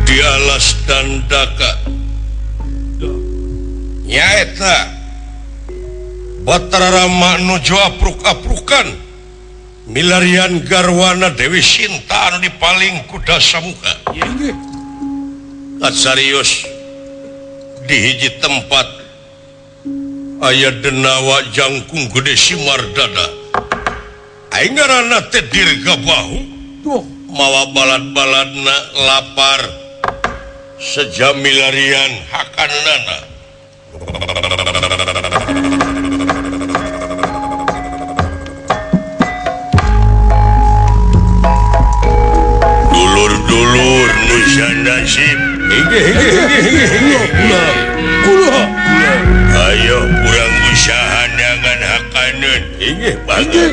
Di alas Dandaka nyaeta Batara Rama nuju apruk-aprukan milarian garwana Dewi Sinta anu dipaling kuda samuka serius di hiji tempat aya denawa jangkung gede Simardada aing ngaranna teh Dirgabahu mawa balad-baladna lapar sejam milarian hakanana dulur-dulur nusa nasib ayo kurang usaha dengan hakaneun mangga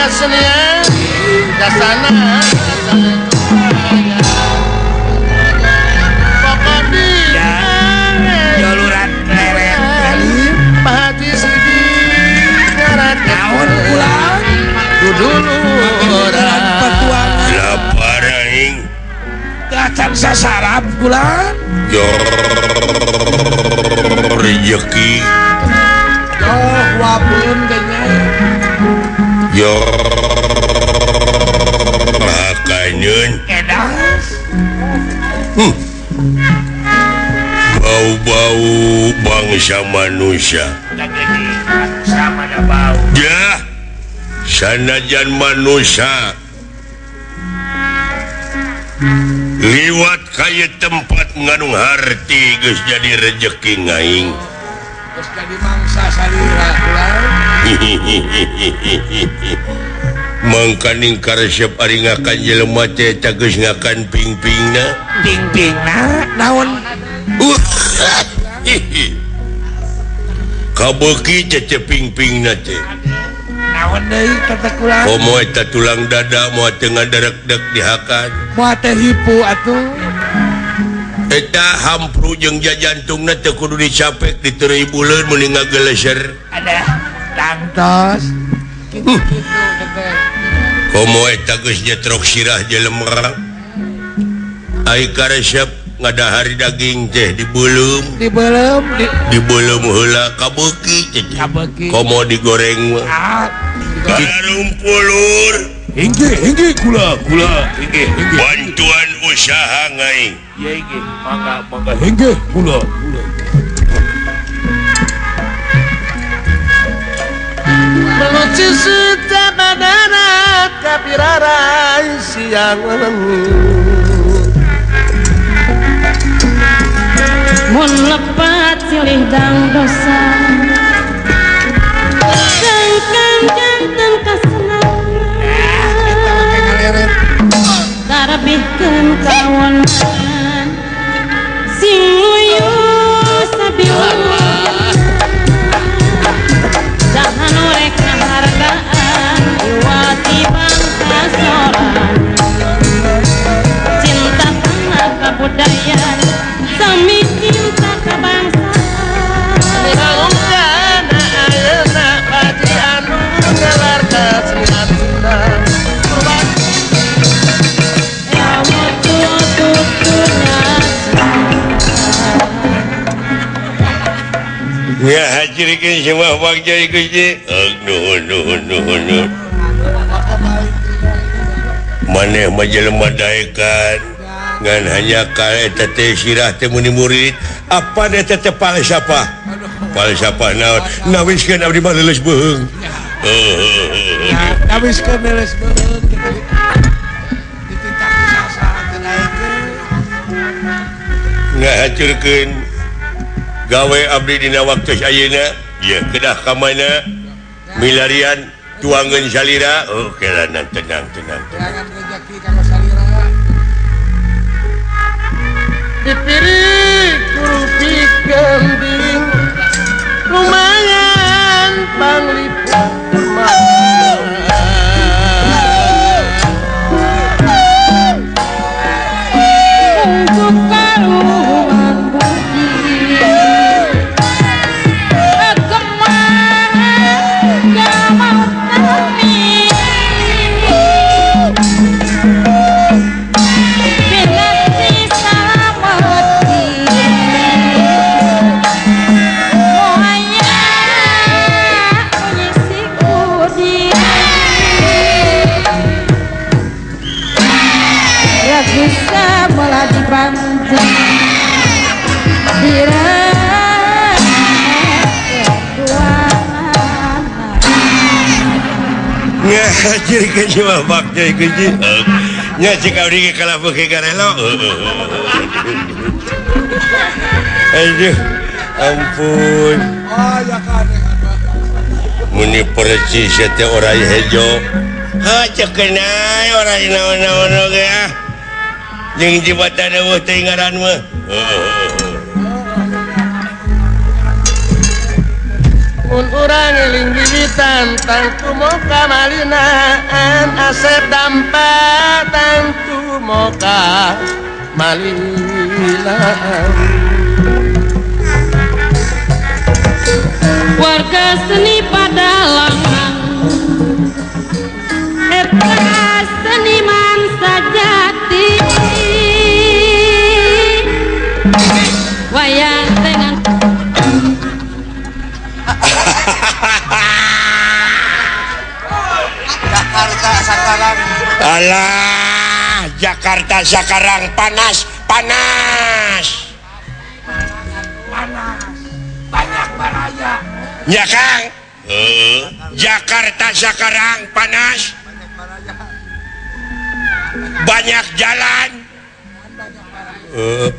kesenian dasana pokoknya jaluran leret pahati sidi ngaran naon pulang dulu orang petualangan lapar aing datang sasarap pulang rezeki wapun kayaknya hakaneun edas bau-bau bangsa manusia sama ada bau ya sanajan manusia liwat kaya tempat nganu harti geus jadi rezeki ngaing terus jadi mangsa salira pulang mangkaning karesep ari ngakan jelema teh eta geus ngakan ping-pingna naon kabeuki cece ping-pingna teh naon deui kata kulang komo eta tulang dada moal teu ngaderek-dek dihakan moal teh hipu atuh eta hampru jeung jajantungna teu kudu dicapek diteureuy buleun mun ngageleser ada tangtos gitu teh komo eta geus nyetrok sirah jelema ai karesep ngadahari daging teh dibeulem dibeulem heula kabeuki komo digoreng mah karumpulur Hingga kula bantuan usaha ngaing ya hingga mangga hingga kula menuju suta badana kapirara siang mun lepat silih dang dosa sangkan jantan kasenangan tarabihkeun kawonan sing luyu sabiluan dahan orek hargaan iwati bangsa soran cinta tanah kabudayan sami cinta kebangsaan Ayeuna ayeuna pati anu ngelar kasihan cinta ya hajirikeun semua bagja Gusti nuhun maneh mah jelema daekan ngan hanya kale teh sirah teh muni murid apa da teh palsapa naon nawiskeun abdi mah leuleus beung nawiskeun leuleus beung dititah sasa kenaikeun ngahacurkeun gawe abdi dina waktu ayeuna ya kedah ka mana milarian tuangan salira oke lah tenang Jangan rezeki kanggo salira. Dipiri kurupi gending lumayan panglipur Untuk karuan budi Kemana gak mau kami Bila sisa mati Mohaya mengisi kudi Ya bisa malah dibantu ngajar ke jiwa baknya ke nya jika udah kalah pakai karelo aduh ampun Oh ya kan. muni percis teh orang hejo cek kenai orang naon-naon oge ah jeung jembatan eueuh teh ngaran mah Mun urang eling wiwitan tangtu moka malinaan asep dampa tangtu moka malinaan Warga seni pada langang Eta seniman sajati Wayang dengan Jakarta sekarang alah Jakarta sekarang panas banyak baraya. ya Kang Jakarta sekarang panas banyak jalan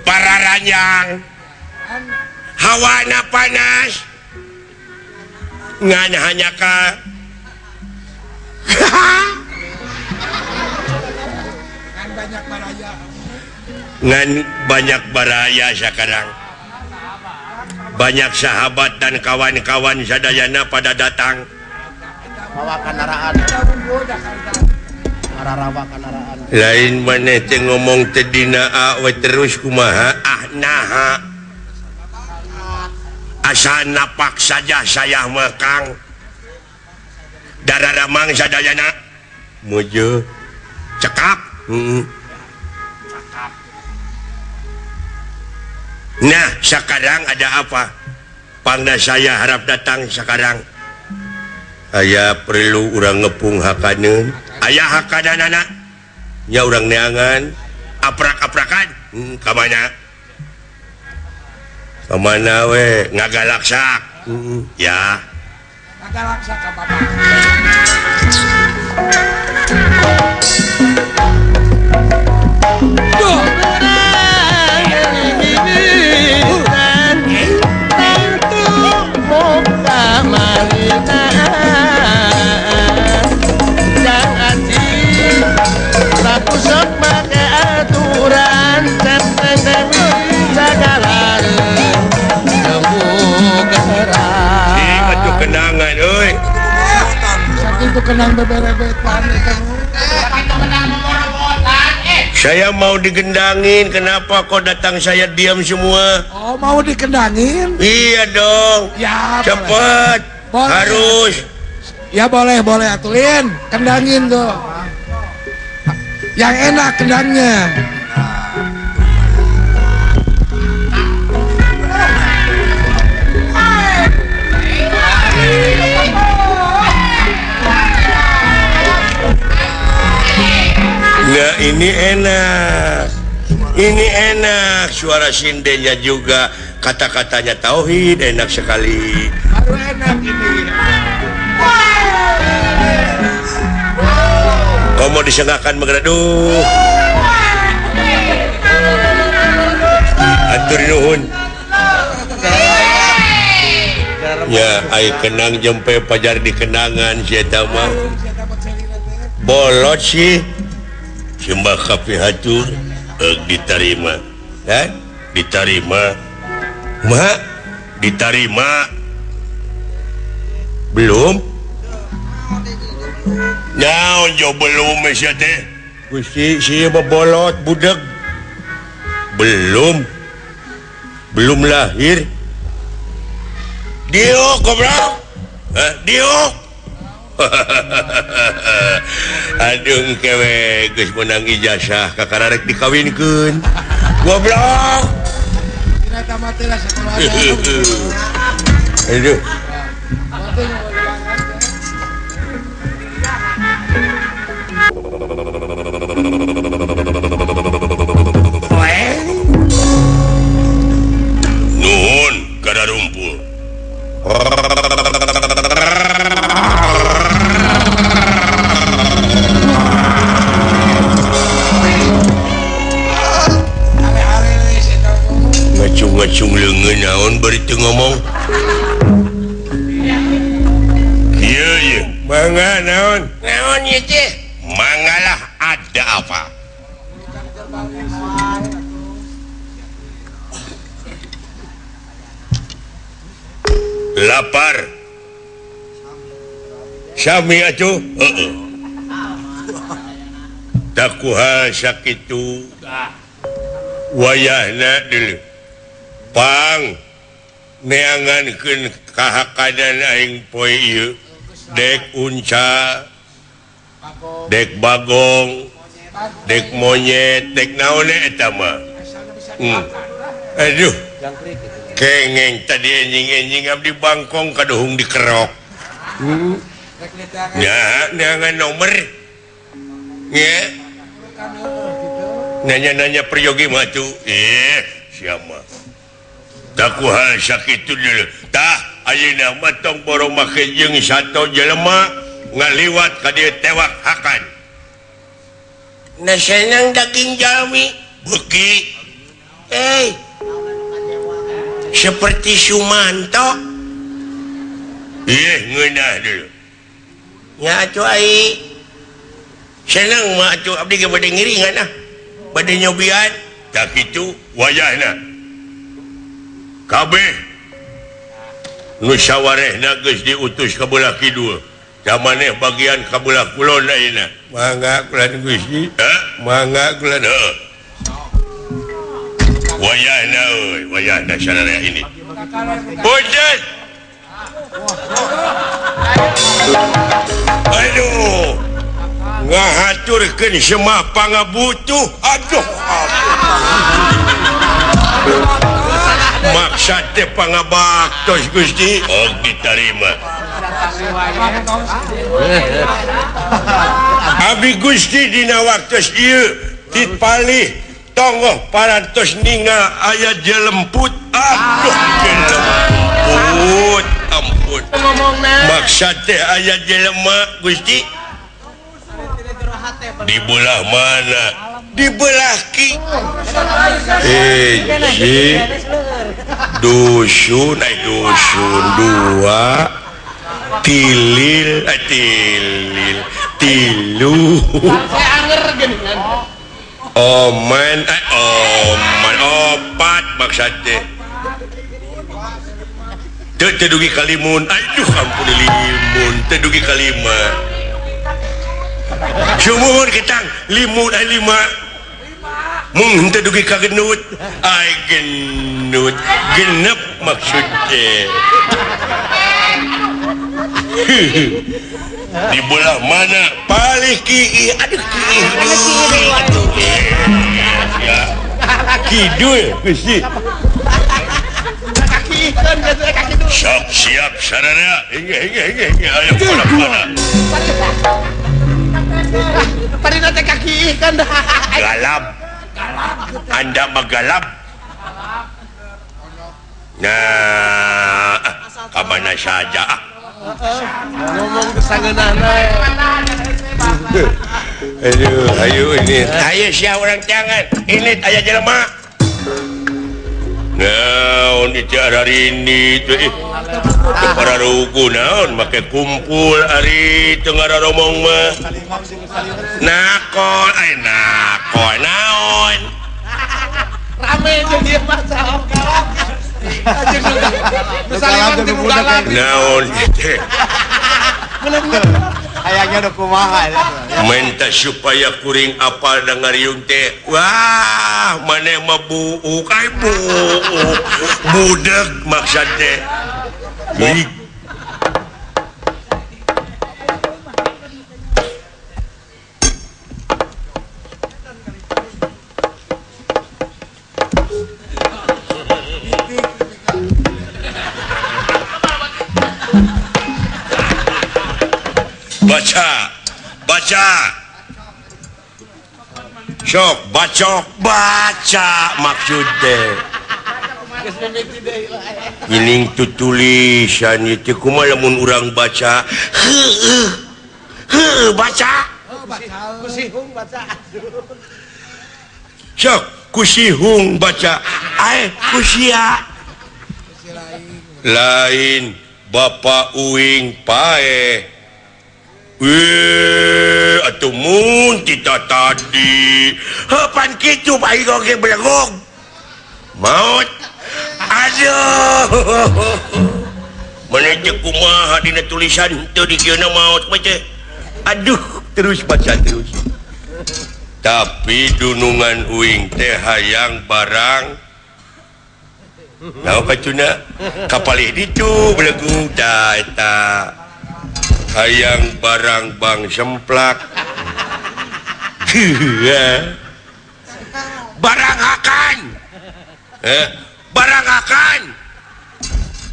para ranjang hawana panas ngan hanya ka Kan banyak baraya. ngan banyak baraya sekarang banyak sahabat dan kawan-kawan sadayana pada datang Bawa kendaraan. Ararawa kendaraan. lain maneh teh ngomong teh dina awe terus kumaha naha asal napak saja saya mah Kang dararamang sadayana muju cekap nah sekarang ada apa pangda saya harap datang sekarang aya perlu urang ngepung hakaneun aya hakadanana nya urang neangan aprak-aprakan kamana we ngagalaksak ya Nagalaksa ka bapak. Duh. kenangan euy Itu kenang beberebetan itu. saya mau digendangin kenapa kok datang saya diam semua Oh mau dikendangin? iya dong Ya cepet Boleh. harus Ya boleh atulin kendangin tuh. Yang enak kendangnya. Nggak, ini enak suara sindenya juga kata-katanya tauhid enak sekali Baru enak ini. kau mau disengakan mengereduh atur nuhun ya air kenang jempe pajar di kenangan sieta mah bolot sih sembah kafe hatur diterima kan diterima mak diterima belum naon jo belum sia teh Gusti sia bolot budak belum lahir Dio goblok Dio aduh kewe geus menang ijazah kakararek dikawinkeun goblok Dina tamat lah sekolah aduh nuhun kada rumpul ngacung leungeun naon bari teu ngomong ieu mangga naon ieu teh mangalah ada apa lapar sami atuh tak kuha sakitu wayahna deuleu pang neangankeun kahakadan aing poe ieu dek unca dek bagong dek monyet dek naon eta mah aduh kengeng tadi enjing-enjing abdi bangkong kaduhung dikerok ya neangan nomor ya nanya-nanya priyogi mah tuh siapa tak kuhal sakitu dulu tah ayeuna mah tong boro make jeung sato jelema ngaliwat ka dieu tewak hakan na senang daging jalmi beuki seperti Sumanto ngeunah dulu nya atuh ai senang mah atuh abdi ge bade ngiringan bade nyobian tak kitu wayahna kabeh nu sawarehna geus diutus ka belah kidul zamaneh bagian ka belah kulon ayeuna mangga kulan Gusti mangga kulan wayahna sararea ini punten aduh ngahaturkeun semah pangabutuh aduh maksud teh pangabaktos Gusti diterima abdi Gusti dina waktos ieu dipalih tonggoh parantos ningal aya jelemput aduh jelemput ampun maksud teh aya jelema Gusti di belah mana di belah ki dusun dua tilil tilu oman opat maksudnya tedugi kalimun aduh ampun limun tedugi kalima sumuhun ketang limun lima mung tedugi kagenut ai genut genep maksudnya di belah mana paling kiri aduh kidul Gusti sok siap sarana hingga ayo pada Parina teh kaki ikan dah. galap anda magalap nah kamana saja Ngomong kesangeunahna. ayo ini ayo sia orang jangan ini aya jelema naon ini para ruku naon make kumpul ari tengah romong mah nakol naon Rame jadi masa. Saliman di bugalan. naon Kayaknya udah kumaha ya. minta supaya kuring apal dengariung teh wah maneh mah buuk ai buuk budeg maksud teh baca sok baca maksud teh ini tulisan itu kumaha lamun urang baca baca Kusihung baca. sok kusihung baca kusia lain Bapak Uing pae atuh mun kita tadi pan kitu bae oge belegog maut aduh mana teh kumaha dina tulisan teu dikeuna maut baca aduh terus baca terus tapi dunungan Uing teh hayang barang naon kacuna kapalih ditu belegog tah eta hayang barang bang semplak barang akan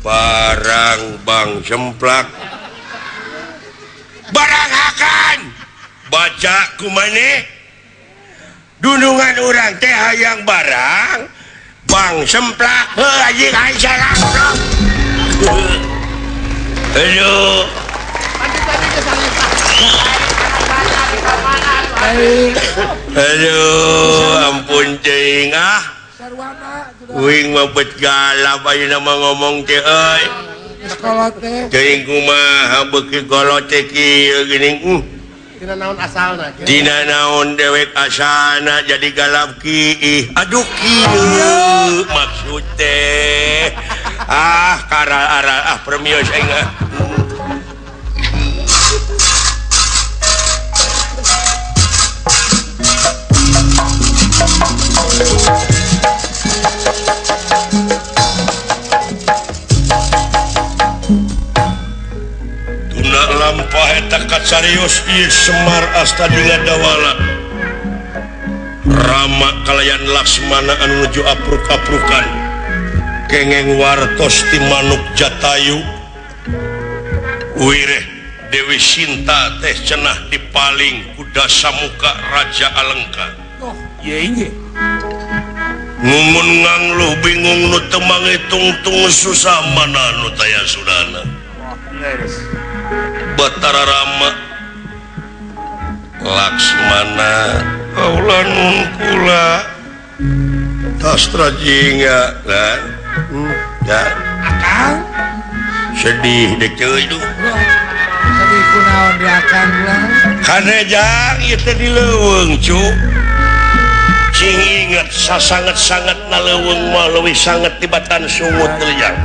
barang bang semplak barang akan baca kumane dunungan orang teh hayang barang bang semplak anjing aing salah aduh aduh ampun cing Uing mah bet galap ayeuna mah ngomong teh euy sekolah teh cing kumaha beuki kolot teh kieu geuning Tina naon asalna? dina naon dewek asalna jadi galap kieu aduh kieu maksud teh kara premios aing lampah eta kacarios ieu Semar Astadinga Dawala Rama kalayan Laksmana anu nuju apruk-aprukan kengeng wartos ti manuk Jatayu wireh Dewi Sinta teh cenah dipaling ku Dasamuka Raja Alengka ngumun ngangluh bingung nu teu mangitung-tung susah mana nu taya sudana Batara Rama Laksmana kaula nun kula tastra jingga kan akang sedih dek ceuy duh sedih kunaon di akang lah kanejang ieu teh di leuweung cu cing inget sasanget-sanget na leuweung mah leuwih sanget tibatan sungut teuliang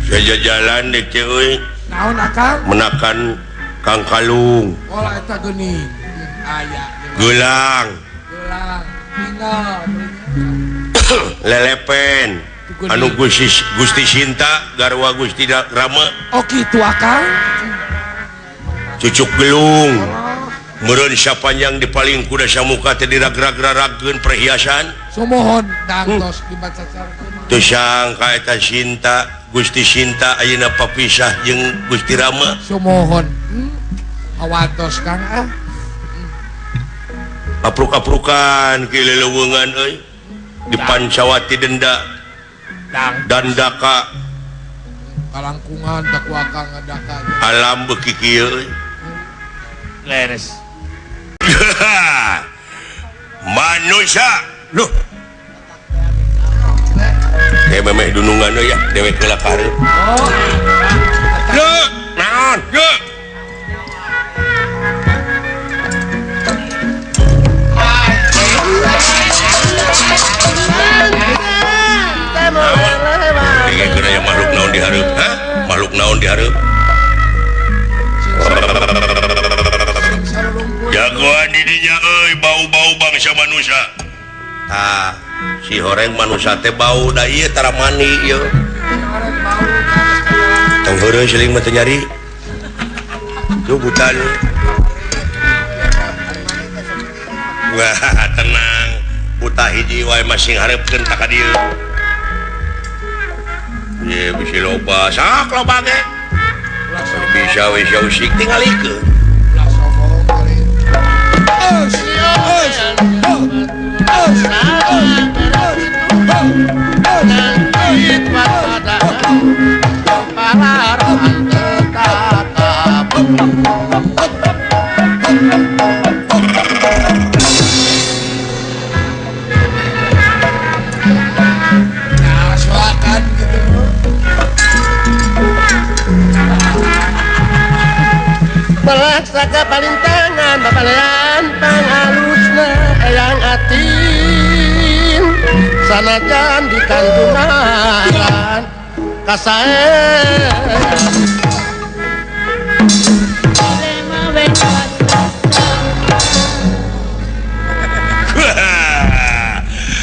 saja jalan dek ceuy naon akang menakan Kang Kalung olah eta geuning aya gelang gelang tinggal lelepen anu Gusti Sinta garwa Gusti Rama oh kitu akang cucuk gelung meureun sapanjang dipaling kuda Samuka teh dirag-rag-ragkeun perhiasan sumohon dangtos dibaca carkeun teu sangka eta Sinta Gusti Sinta ayeuna papisah jeung Gusti Rama sumohon awatos kang apruk-aprukan ki leuweungan euy di Pancawati Denda dan daka kalangkungan dakwaka ngadaka alam beki kieu Leres. manusia loh memeh dunungan ya dewek heula kareup Yuk, naon yuk Ini kena makhluk naon dihareup ha? Makhluk naon dihareup jagoan didinya euy bau-bau bangsa manusia si horeng manusia teh bau da ieu tara mani ieu tong heureun siling mah teu nyari tuh butan wah tenang buta hiji wae masing hareupeun tak ka dieu ye bisi loba sak loba ge bisa we usik tingalikeun Melaksaka palintangan babalean pangalusna eyang atin sanajan di kantungan kasae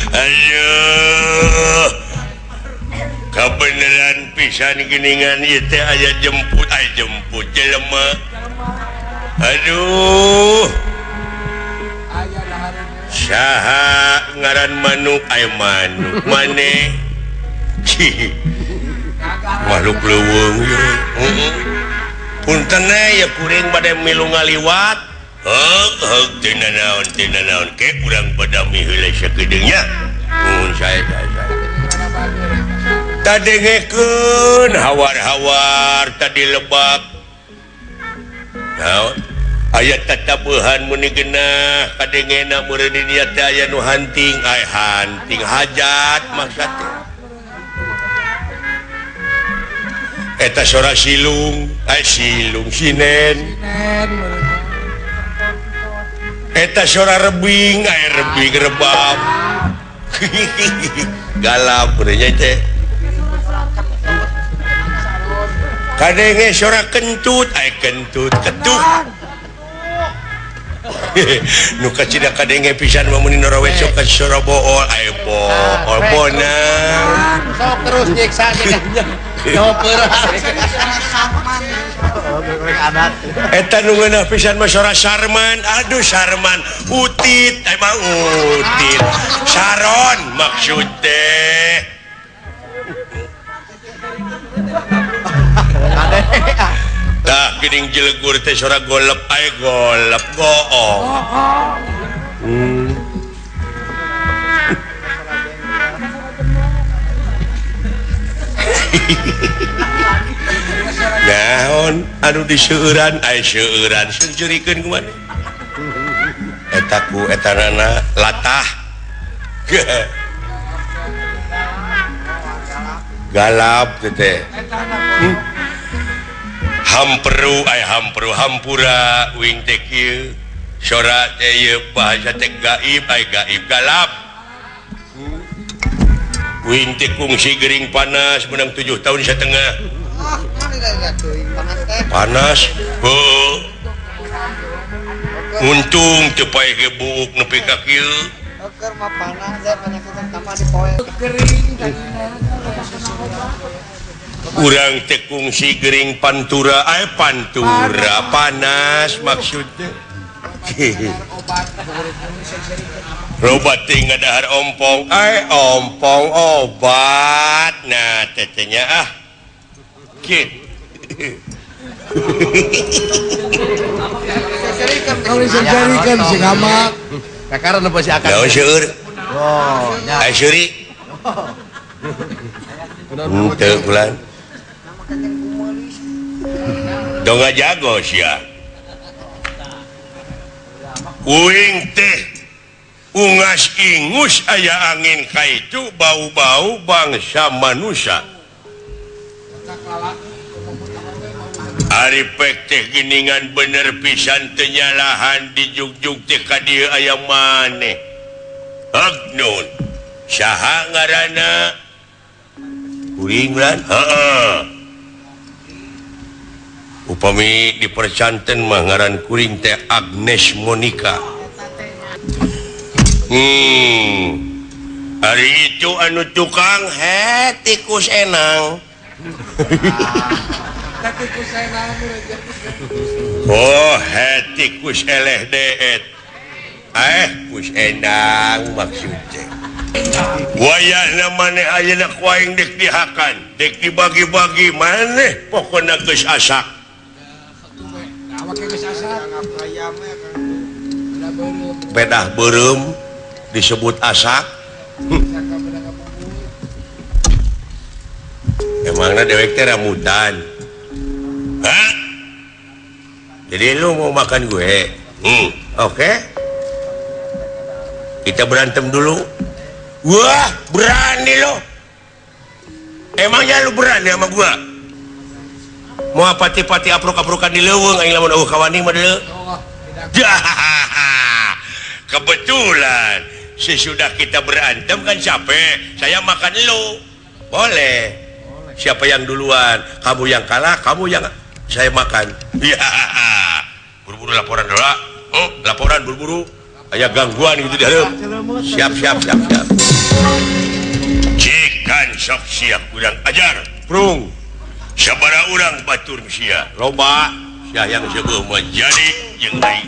aduh kebenaran pisan geningan ieu teh aya jemput jelema aduh saha ngaran manuk aya manuk maneh makhluk leuweung punten ya kuring bade milu ngaliwat heug tina naon ke urang badami heula sakedeungnya mun sae tadengekeun hawar-hawar tadi lebak naon aya tatabuhan muni geunah kadengena meureun dinya teh aya nu hunting hunting hajat maksudna eta sora silung sinen eta sora rebing rebing rebab galap urangnya teh kadenge sora kentut ketuk nu kacida kadenge pisan mah mun narawe sok ka sora bool bool bona sok terus nyiksa nyopeur eta nu ngeunah pisan mah sora sarman aduh sarman utit emang utit saron maksud teh tah geuning jelegur teh sora golep golep goong naon anu diseueuran seueuran seujurikeun kumaha eta ku etanana latah galap teh hampura wing teh kieu sora teh ieu bahasa teh gaib gaib galap wing teh kungsi gering panas menang 7 tahun setengah panas untung teu paeh gebuk nepi ka kieu keur mah panas teh panyakitan tambah di poe urang teh kungsi gering pantura panas maksudnya obat tinggal dahar ompong ompong obat nah tetenya kau disejarikan si ngamak kakaran apa si akang naon seueur oh nya seuri Henteu bulan. Dong jago sia. Uing teh ungas ingus aya angin ka itu bau-bau bangsa manusia. Ari pek teh giningan bener pisan tenyalahan di jugjug teh ka dieu aya maneh. Agnun. Saha ngaranna? Uing lan? Heeh. Upami dipercanten mah ngaran kuring teh Agnes Monica. Hari itu anu tukang tikus enang. Oh, tikus eleh deet. Kus enang maksudnya. Wayahna maneh ayeuna kuaing dek dihakan, dek dibagi-bagi maneh pokona geus asak. Bedah beureum disebut asak. Emangna dewek teh rambutan. Hah? Jadi lu mau makan gue? Oke. Kita berantem dulu. Wah, berani lo. Emangnya lu berani sama gua? Mau pati-pati aprok-aprokan di leuweung aing lamun eueuh kawani mah deuleu. Kebetulan sesudah kita berantem kan capek. Saya makan lu. Boleh. Siapa yang duluan? Kamu yang kalah, kamu yang saya makan. Ya. Buru-buru laporan dulu. Laporan buru-buru. Aya gangguan gitu di hareup. Siap. Cikan sok siap urang ajar. Prung. Sabara urang batur sia. Loba sia yang seueuh mah jadi jeung lain.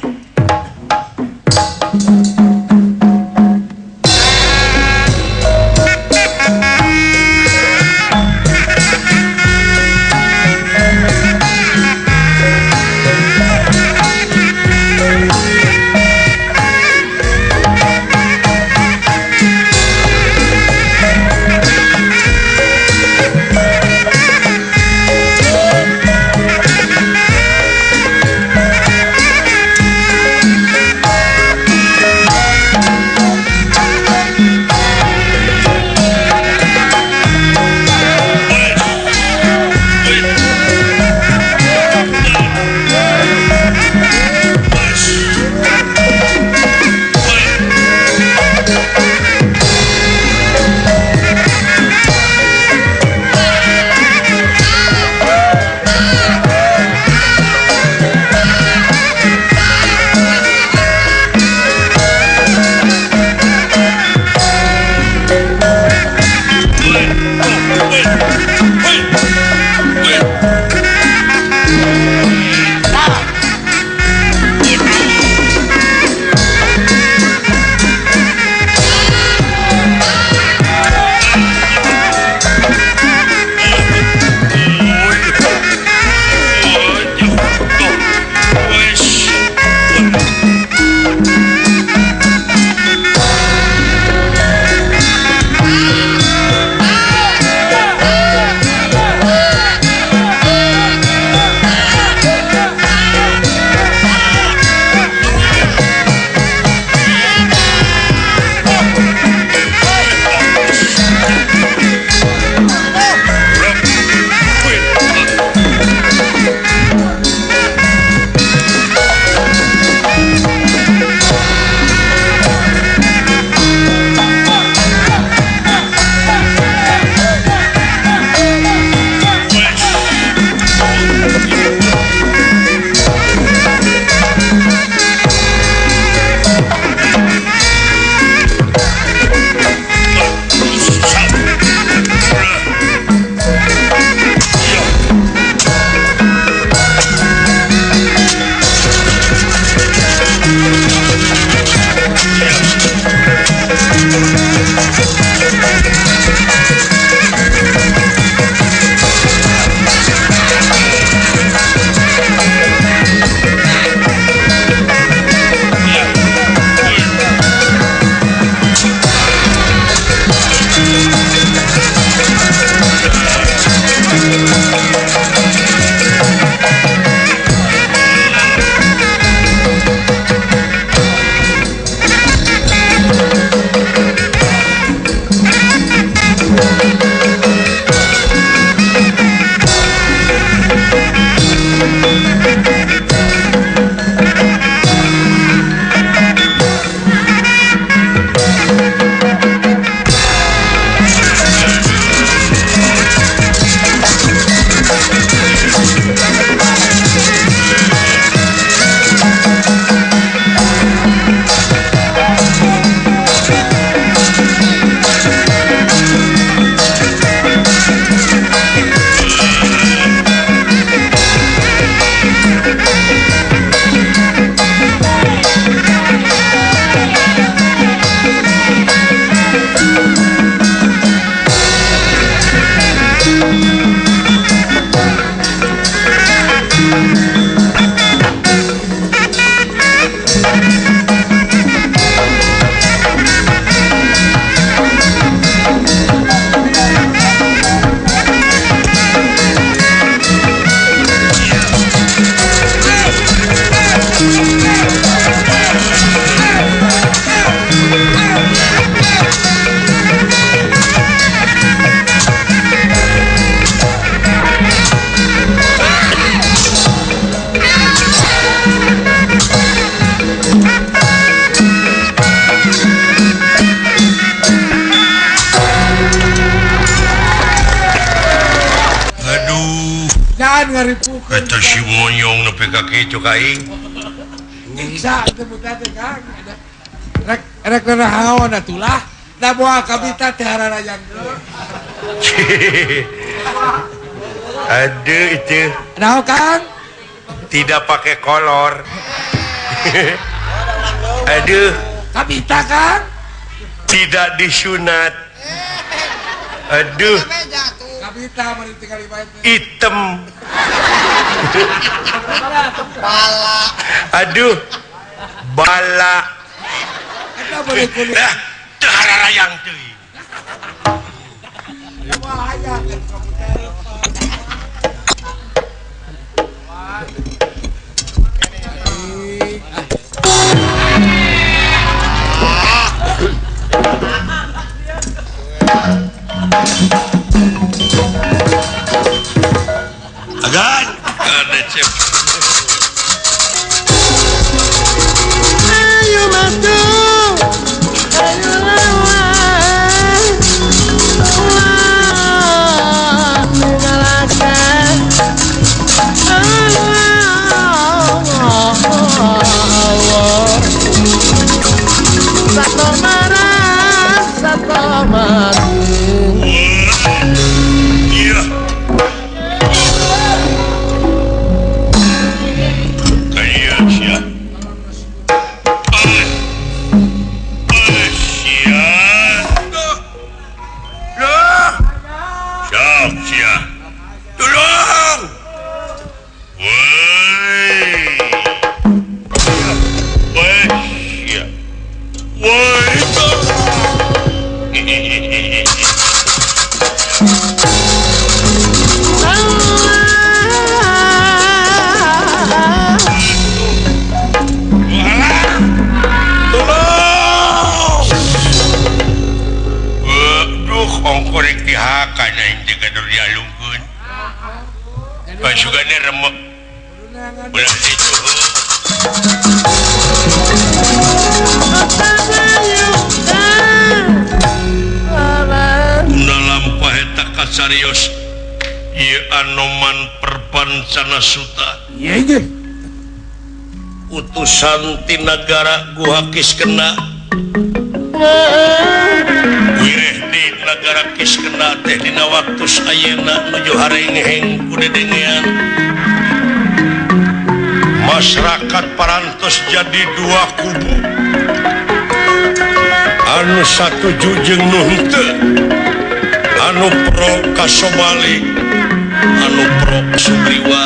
ngaripukeun. Eta si monyong nepi ka kitu ka aing. Nyiksa teh buta teh Kang. Rek nahaon atulah. Da moal kabita teh hararayang. Aduh itu Naon Kang? tidak pakai kolor. Aduh, Kabita Kang. tidak disunat. Aduh, Kabita mari tinggal ibae. hitam. Aduh, bala. Eta bari kulit. Dah, teu hararayang teuing. Moal hayang kan komputer. Agan, ada cep. Ayo matu, ayo lawan, mengalahkan Allah. Satu marah, satu mati. Iya. Kayak siap. Siap. Loh. Siap. Tolong. Woi. Siap. Woi. Ongkorek dihakan aing teh kadur dialungkeun. Pasugana remek. Belah itu. Una lampah eta kasarios ieu Anoman Perpancana Suta. Iya. Utusan ti nagara Gua Kiskena. Wireh di negara Kiskena teh dina waktu ayeuna nuju hareng-heng ku dedengean. Masyarakat parantos jadi dua kubu. Anu satuju jeung nu henteu. Anu pro ka Somali, anu pro ka Sugriwa.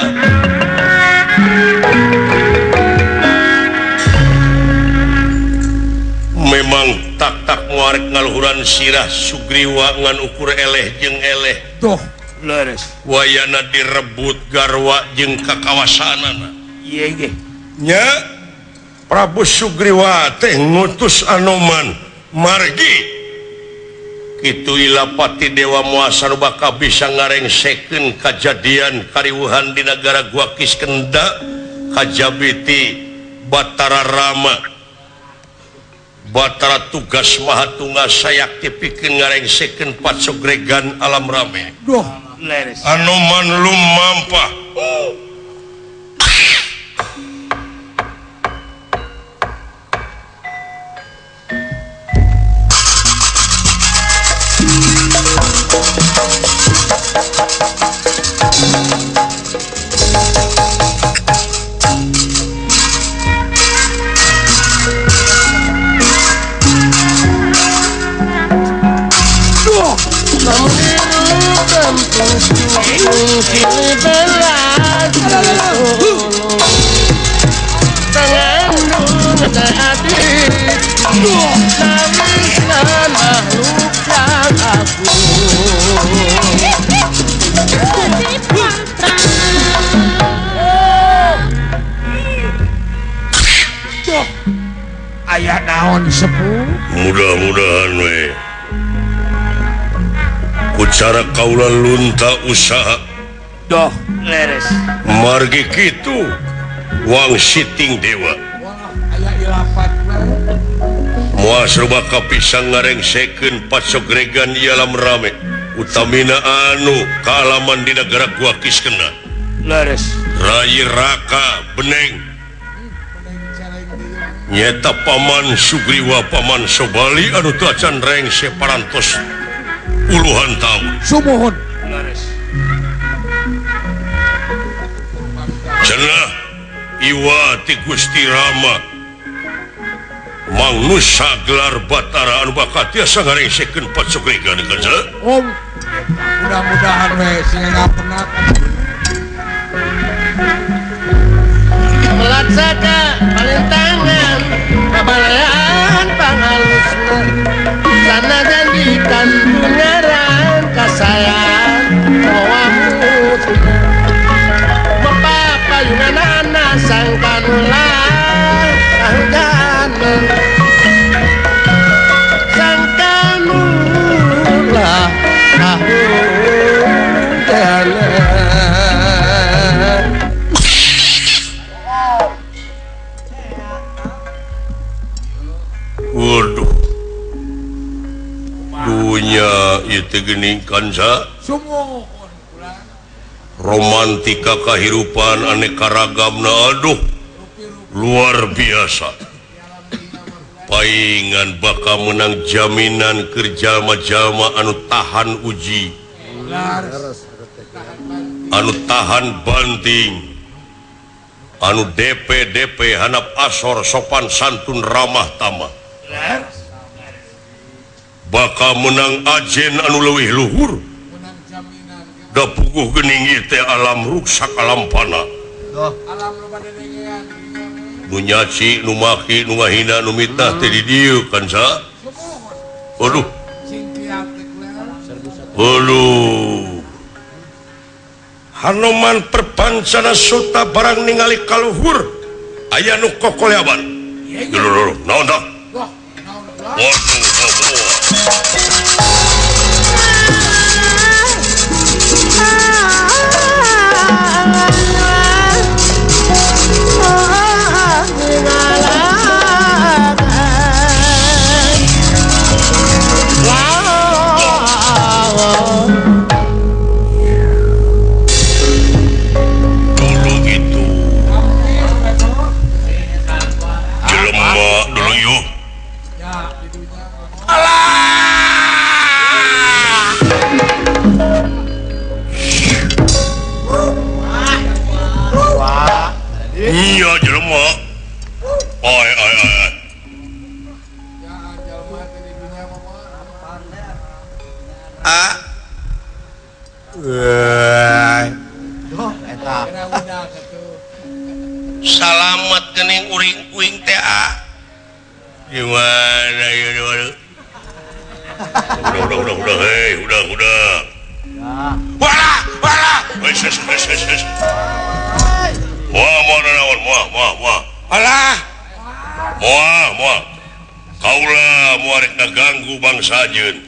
Memang tak muarek ngaluhuran sirah Sugriwa ngan ukur eleh jeung eleh. Tuh, leres. Wayana direbut garwa jeung kakawasanana. Iya ge. Nya Prabu Sugriwa teh ngutus Anoman margi kitu ilapati Dewa Muasa bakal bisa ngarengsekeun kajadian kariwuhan di negara Gua Kiskenda kajabiti Batara Rama. Batara tugas Mahatunggal sayakti pikeun ngarengsekeun pacogregan alam rame. Duh, leres. Anoman lumampah. Aya naon sepuh? Mudah-mudahan we ku cara kaula lunta usaha Doh, leres. margi kitu wang siting dewa Wah, aya ilapat moal serba kapisang ngarengsekeun pacogregan di alam rame utamina anu kaalaman di negara Gua Kiskena. Rai Raka Beneng nyata Paman Sugriwa Paman Sobali anu teu acan reng separantos puluhan tahun Sumuhun. cenah Iwa ti Gusti Rama Mang Nusa gelar Batara anu bakat tiasa ngarengsikeun pacukrigan kerja Om. Mudah-mudahan we sing ngapena Melaksana palintangan Pabalayan pangalusna Sana janjikan pengaran Kasayan Mawamut Mepapayungan anak Sangkanulah Kahjanan Sangkanulah Kahjanan waduh dunya ieu geuning kanca sumuhun. romantika kahirupan aneka ragamna aduh luar biasa paingan bakal menang jaminan kerja jalma anu tahan uji anu tahan banting anu DP hanap asor sopan santun ramah tamah bakal menang ajen anu leuwih luhur da puguh geuning ieu teh alam ruksak alam pana Alam nu bade dengean. nu nyaci nu maki nu ngahina nu mitnah teh di dieu kan sa waduh Sing kiat teh kuliah. waduh Hanoman perpancana suta barang ningali kaluhur aya nu kokoleaban lho naon dah Wah, naon ulah. waduh dulu itu jelema dulu yuk Ya, di dunia. iya jelema ai Ya, jalma teh di dunia mah. Kena budak atuh. salamet geuning uring-uing teh gimana ya waduh udah hei udah wala wes moal naon moal alah moal kaula moal rek ngaganggu bangsa ajeun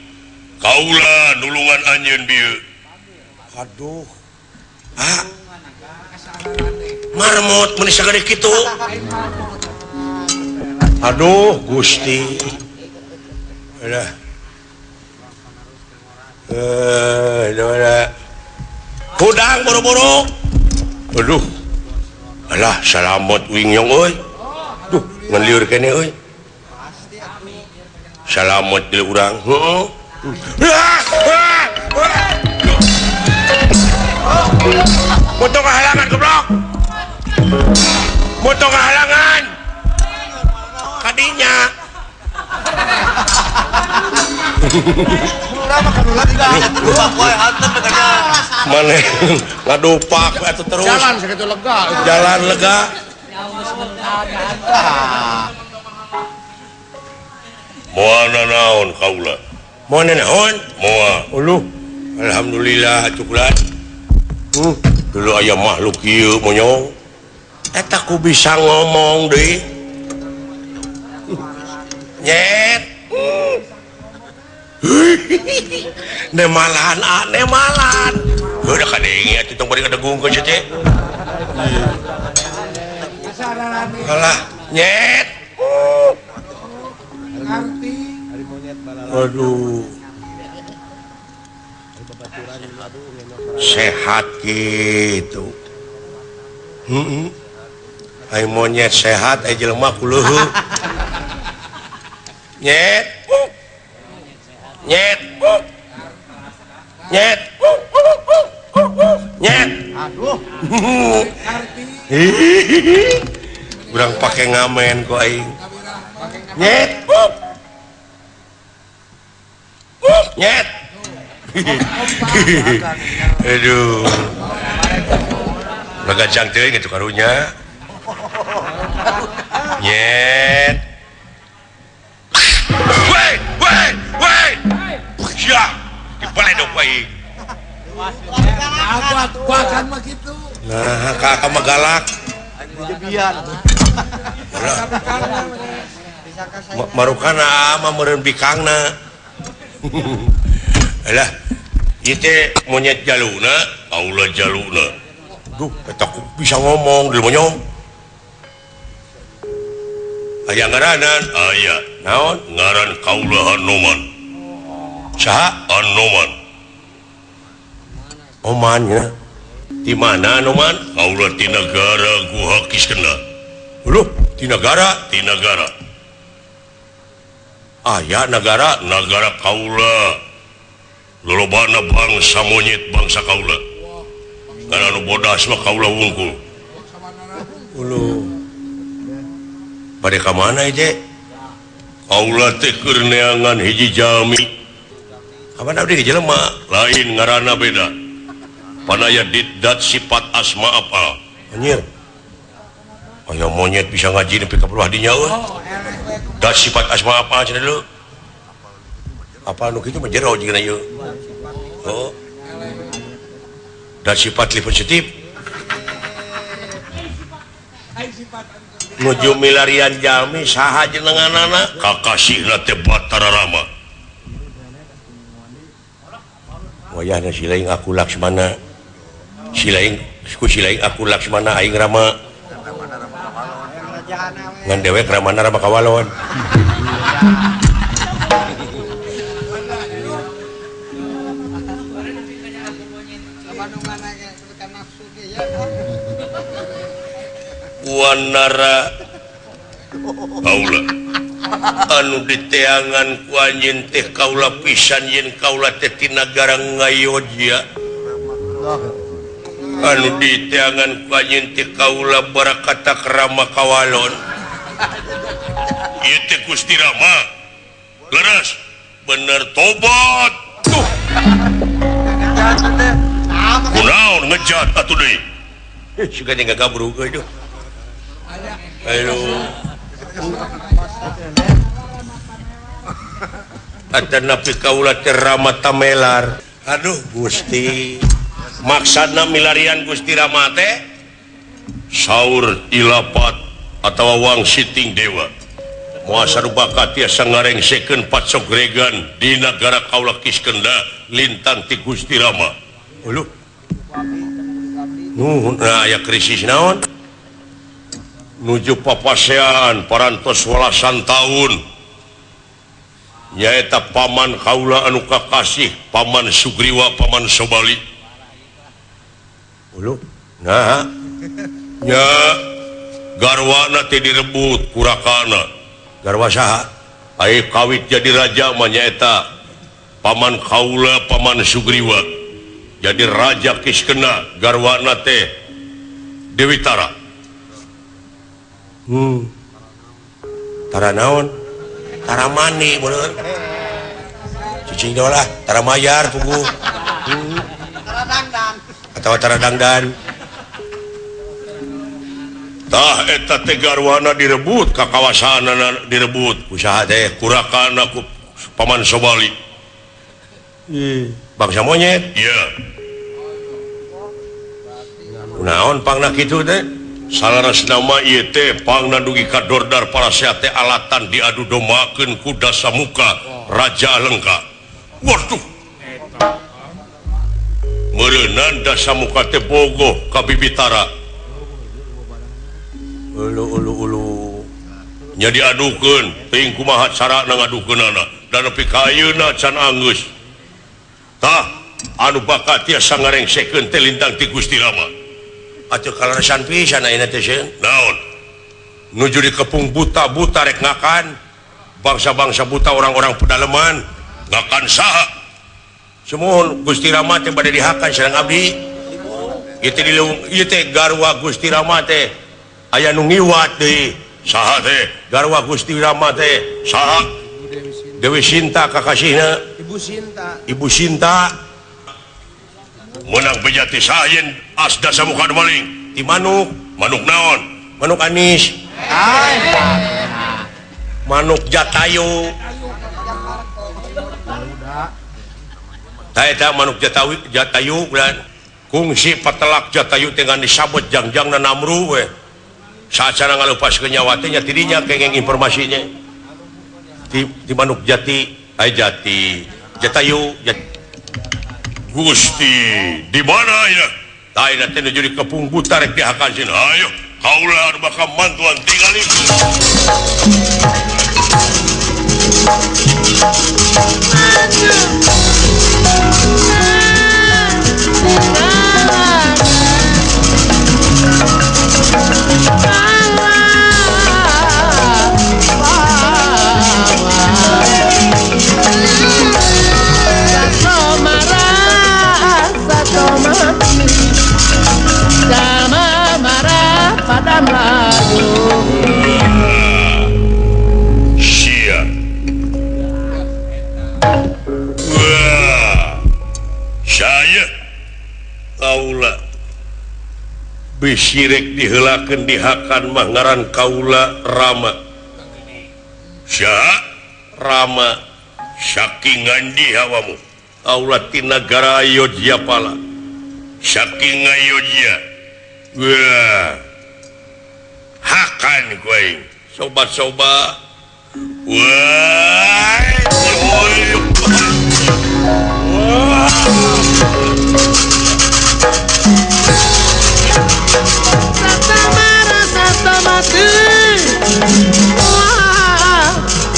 kaula nulungan anjeun bieu aduh marmot mun sagede kitu aduh Gusti udah hudang boro-boro aduh alah salamet wing yong euy duh ngan lieur kene euy salamet deui urang heeh moto kehalangan goblok moto kehalangan kadinya mana ngadupak atuh terus Jalan segitu lega jalan lega moal naon kaula moal naon moal uluh alhamdulillah cuklat dulu aya makhluk ieu monyong eta ku bisa ngomong deui nyet nemalan nemalan udah kadenge atuh tong bari kadegungkeun teh alah nyet Ngerti. aduh sehat gitu Hai monyet sehat jelema kuluhu nyet nyet nyet nyet kurang pakai ngamen kok aing nyet nyet aduh ngagajang teuing itu karunya nyet wait ya dibalik dong aing aku akan begitu nah kakak magalak marukana ama meureun bikangna alah ieu teh monyet jaluna kaula jaluna duh eta bisa ngomong di monyong aya ngaranan aya naon ngaran kaula Hanoman saha Hanoman Oman ya di mana Hanoman kaula ti nagara Guha Kiskenauluh ti nagara aya nagara kaula lolobana bangsa monyet bangsa kaula karena anu bodas mah kaula wungkul uluh bade ka mana ieu kaula teh keur neangan hiji jalmi kapan abdi jelema lain ngaranna beda panaya diddat sifat asma apa anjir aya monyet bisa ngaji nepi ka peluah dinya euy dat sifat asma apa cenah dulu apa anu kitu mah jero jeung ieu oh dat sifat li positif nuju milarian jalmi saha jenenganana kakasihna teh Batara Rama wayahna silaing aku Laksmana silaing aku Laksmana aing Rama ngan dewek Ramana Rama kawalon wanara kaula anu diteangan ku anjeun teh kaula pisan yen kaula teh ti nagara Ngayodya anu diteangan ku anjeun teh kaula barakata Rama kawalon ieu teh Gusti Rama leres bener tobat tuh kunaon ngejat atuh deui suka nya gabru euy duh ayo atanapi kaula teh Rama tamelar aduh Gusti maksudna milarian Gusti Rama teh saur ilapat atawa wang siting dewa moal sarubaka tiasa ngarengsekeun patsogregan di nagara kaula Kiskenda lintang ti Gusti Rama uluh nah aya krisis naon nuju papasean parantos 12 tahun nyaeta paman kaula anu kakasih paman Sugriwa paman Sobali uluh nah nya garwana teh direbut kurakana garwa saha aya kawit jadi raja mah nyaeta paman kaula paman Sugriwa jadi raja Kiskena garwana teh Dewi Tara Tara naon Tara mani bener cicing dolah Tara mayar puguh Tara dangdan atau Tara dangdan tah eta teh garwana direbut ka kawasanana direbut usaha teh kurakana ku paman Sobali bangsa monyet iya naon pangna kitu teh salarasna mah ieu teh pangna dugi ka Dordar Parasea teh alatan diadu dombakeun ku Dasamuka Raja Alengka waduh meureunan Dasamuka teh bogoh ka Bibitara ulu nya diadukeun teuing kumaha carana ngadukeunana dan nepi ka ayeuna can anggeus tah anu bakat tiasa ngarengsekeun teh lintang ti Gusti Rama atuh kaleresan pisan ayeuna teh sieun. Naon? Nuju di kepung buta-buta rek ngakan. Bangsa-bangsa buta orang-orang pedalaman ngakan saha. Semohon Gusti Rama teh bade dihakan sareng abdi. Ieu teh ieu teh garwa Gusti Rama teh aya nu ngiwat deui. Saha teh? Garwa Gusti Rama teh saha? Dewi Sinta kakasihna. Ibu Sinta. Menang bejati sayen asda samuka maling. Ti manuk naon? Manuk anis. Manuk jatayu. Eta manuk jatayu dan kungsi patelak jatayu dengan disabet jangjangna namru we. Sacara ngalupaskeun nyawa teh nya tidinya kengeng informasinya. Di manuk jati, jatayu, Gusti, di mana ya? Ayeuna teh nuju di kepung buta rek dihakan sieun. Ayo, kaula bakal mantuan tinggal itu. Bisirek dihelakeun dihakan mah ngaran kaula Rama. Rama saking ngandi hawamu. Kaula ti nagara Ayodhya pala. Saking Ayodhya. Wah. Hakan ku aing. Sobat-sobat. Wah.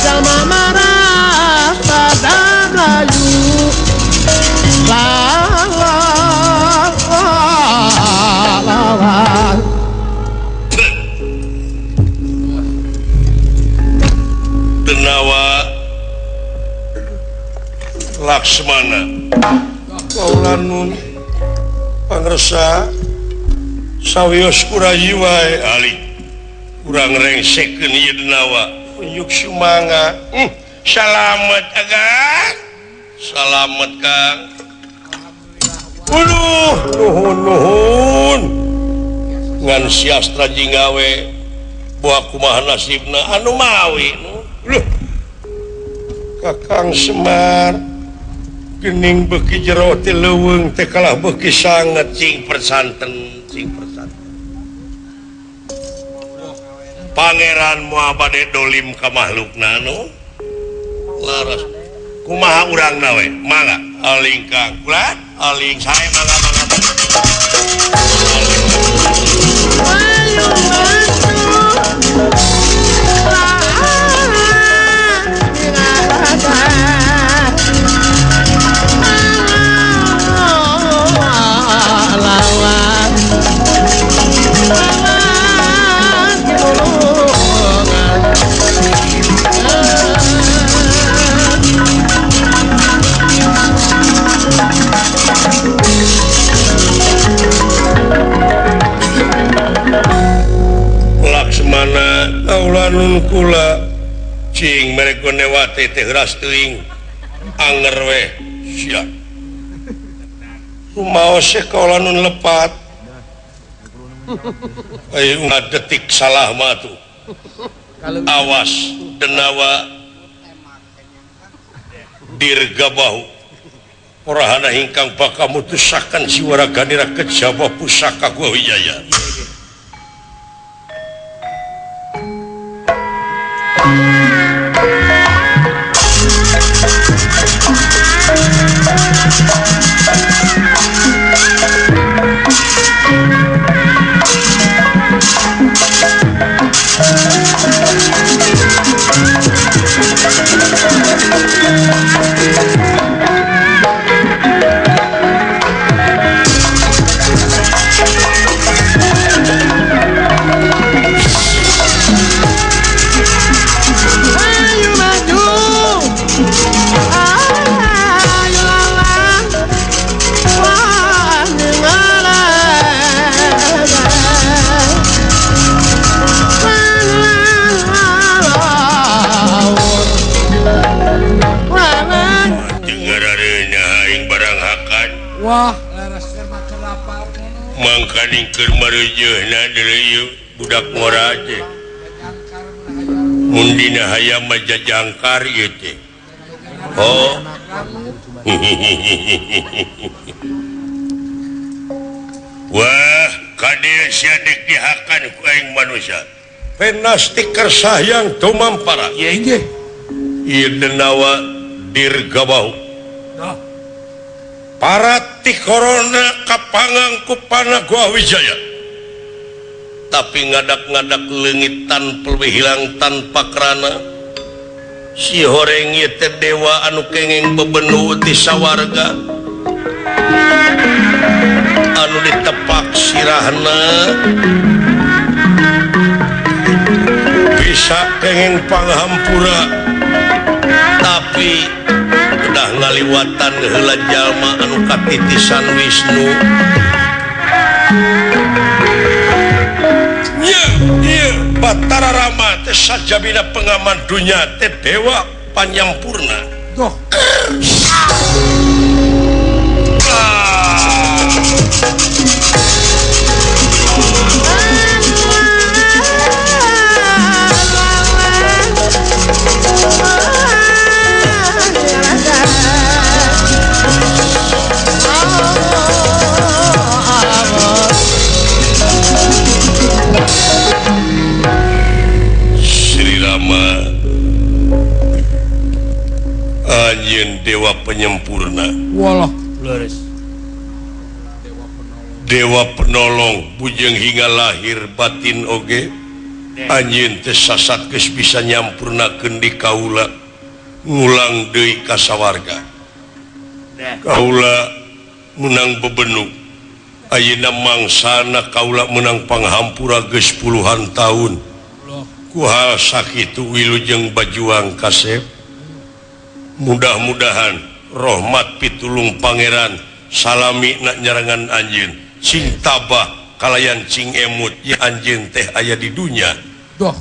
Sama marah pada rayu lawan Denawa Laksmana kaula nun pangresa sawios kurayi wae ali kurang rengsekeun ieu denawa unjuk sumanga. Salamet agan. Salamet Kang. Nuhun. Ngan siastra jinggawe buah kumaha nasibna anu mawi. Kakang Semar gening beuki jero teh leuweung teh kalah beuki sanget cing persanten. Pangeran moal bade dolim ka makhlukna anu laras kumaha urangna we mangga aling Kang kulat aling sae mangga kaulanun kula cing mereka newate teh ras teuing anger we sia kumaos kaulanun lepat ayo ngadetik salah mah tuh awas denawa dirgabahu porahana hingkang bakal mutusakan siwara ganira kejabah pusaka gua wijaya. Wah, leres keur makan lapar. mangkaning keur marejeuna deui budak ngora teh. Mun dina hayam mah jajangkar ieu teh. Oh. Wah, kadeu sia dek dihakan ku aing manusia. Penastik kersah yang tumampara. Inggih. Ieu denawa dirgabau. Dah. Para tikorona kapangang ku Panagua Wijaya. Tapi ngadak-ngadak leungit tanpa hilang tanpa kerana. Si horeng ieu teh dewa anu kengeng bebenu ti sawarga. Anu ditepak sirahna bisa kengeng panghampura, tapi udah ngaliwatan heula jalma anu katitisan Wisnu. Nya Batara Rama teh sajabina pengaman dunya teh dewa panyampurna. Duh. Anjeun dewa penyempurna. Walah, leres. Dewa penolong bujeng hingga lahir batin oge. Anjeun teh sasat geus bisa nyampurnakeun di kaula ngulang deui ka sawarga. Kaula menang bebenu. Ayeuna mangsana kaula menang panghampura geus puluhan tahun. Ku hal sakitu wilujeng bajuang kasep. Mudah-mudahan rahmat pitulung pangeran salami nak nyarangan anjeun cing tabah kalayan cing emut ya anjeun teh aya di dunya. Duh.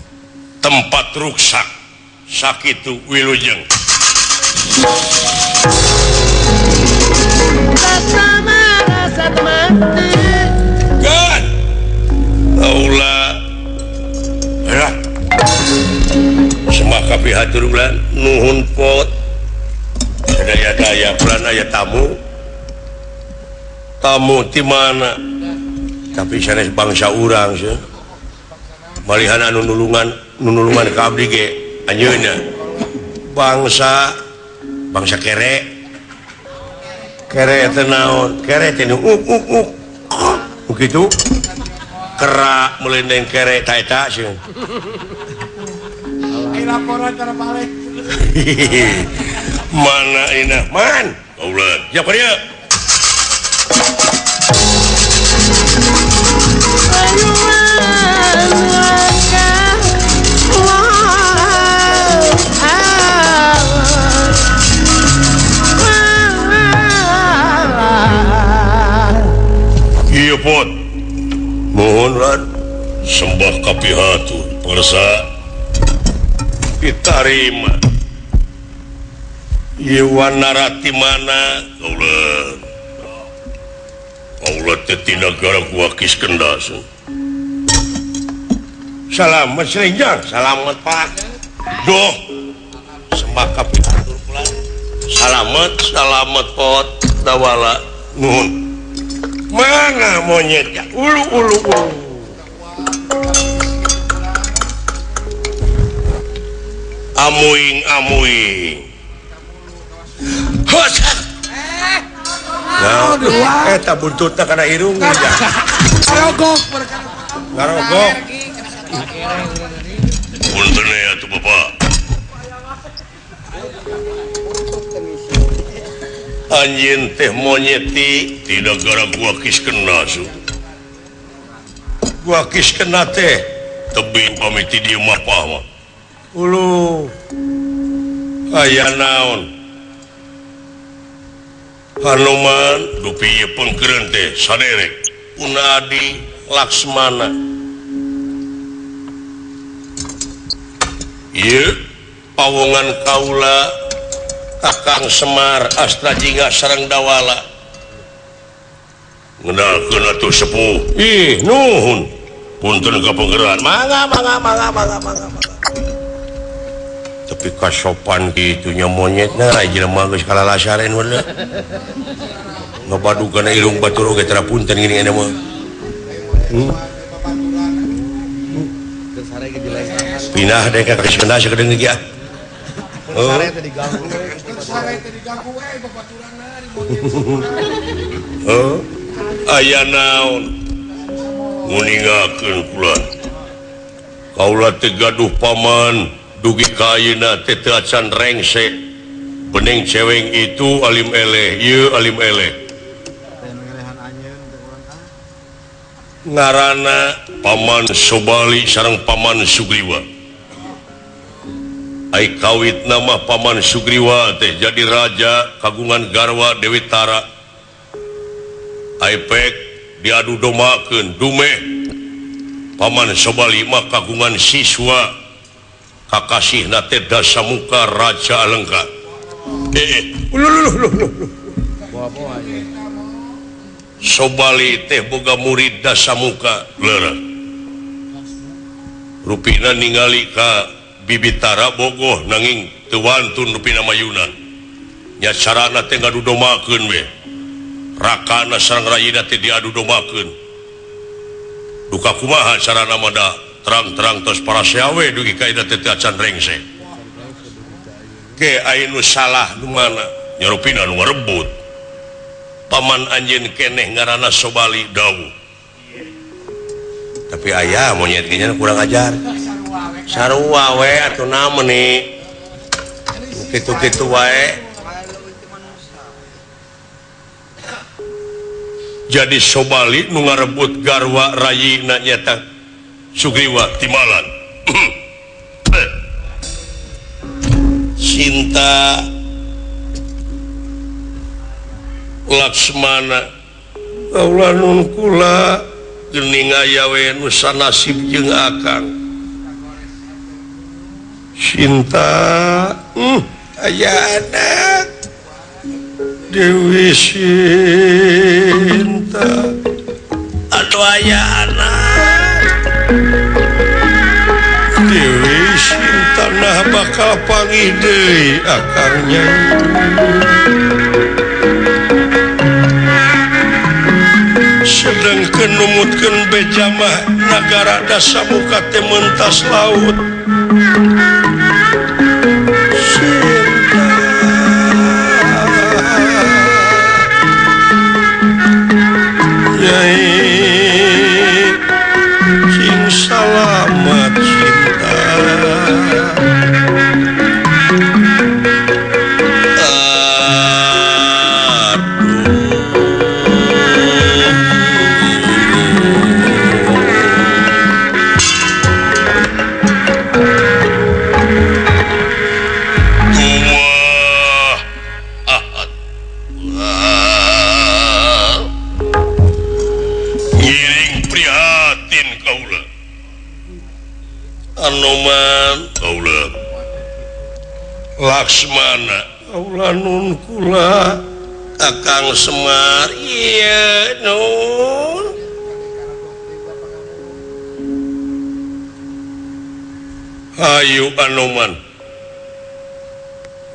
Tempat ruksak sakitu wilujeng. Gan aula lah semaka pihatur ulan nuhun pot daya-daya bulan aya tamu di mana tapi sanes bangsa urang sih malihan anu nulungan ka abdi ge anjeunna bangsa kere teh naon kere teh kitu kerak melendeng kere ta eta sih Ai laporan kana balik. Mana inah man ulah ya dia iya pot mohon ran sembah kapihatur persa ditarima. Iwan narati mana Allah teh negara Wakis Kendas. Salamet Srenjang, salamet Pak. Doh. Sembah kapihatur pula. Salamet pot dawala nuhun. Mana monyetnya? Ulu. Amuing. Nah, eta buntutna kana irung ya. Ngarogok. Punten ya tuh Bapak. Anjeun teh monyeti di negara Wakis Kendas. Wakis Kendas teh tebing pamiti di mapah mah. Ulu. Aya naon? Hanuman dupi pengkeureun teh saderek Unadi Laksmana. Ieu pawongan kaula Kakang Semar Astra Jingga sareng Dawala ngenalkeun atuh sepuh. Ih, nuhun. Punten kapanggeuran. Mangga. Tapi kasopan kitu nya monyetna jelema geus kalalasaren we. Ngabadugan irung batur oge tara punten gini eta mah. Pindah deh ka kesana sakedeung ge. Aya naon nguningakeun kula kaula teh gaduh paman dugi ka ayeuna teh teu acan rengse bening ceweng itu alim eleh ieu alim eleh ngaranna paman Sobali sareng paman Sugriwa. Ai kawit nama paman Sugriwa teh jadi raja kagungan garwa Dewi Tara. Ai pek diadu domakeun dumeh paman Sobali mah kagungan siswa kakasihna teh Dasamuka Raja Alengka. Sobali teh boga murid Dasamuka leureuh. Rupina ningali ka Bibitara bogoh nanging teu wantun rupina mayuna. Nya carana teh ngadu domakeun we. Rakana sareng rayina teh diadu domakeun. Duka kumaha carana mada terang-terang tos para seawe dugi ka ida teh acan rengse. Ke aya nu salah nu mana? Nya rupina nu ngarebut. Paman anjeun keneh ngaranna Sobali dawuh. Tapi aya monyet ge nya kurang ajar. Sarua we atuh naon ni? Kitu-kitu wae. Jadi Sobali nu ngarebut garwa rayina nyata Sugriwa timalan. Cinta Laksmana kaula nun kula geuning aya we nu sanasib jeung akang. Cinta aya anak Dewi Sinta atuh aya anak Dewi Sinta nah bakal panggih deui akangnya. Sedengkeun numutkeun beja mah nagara Dasamuka teh mentas laut. Nyai cing salamat cinta. Laksmana kaula nun kula Kakang Semar ieu nun hayu Anoman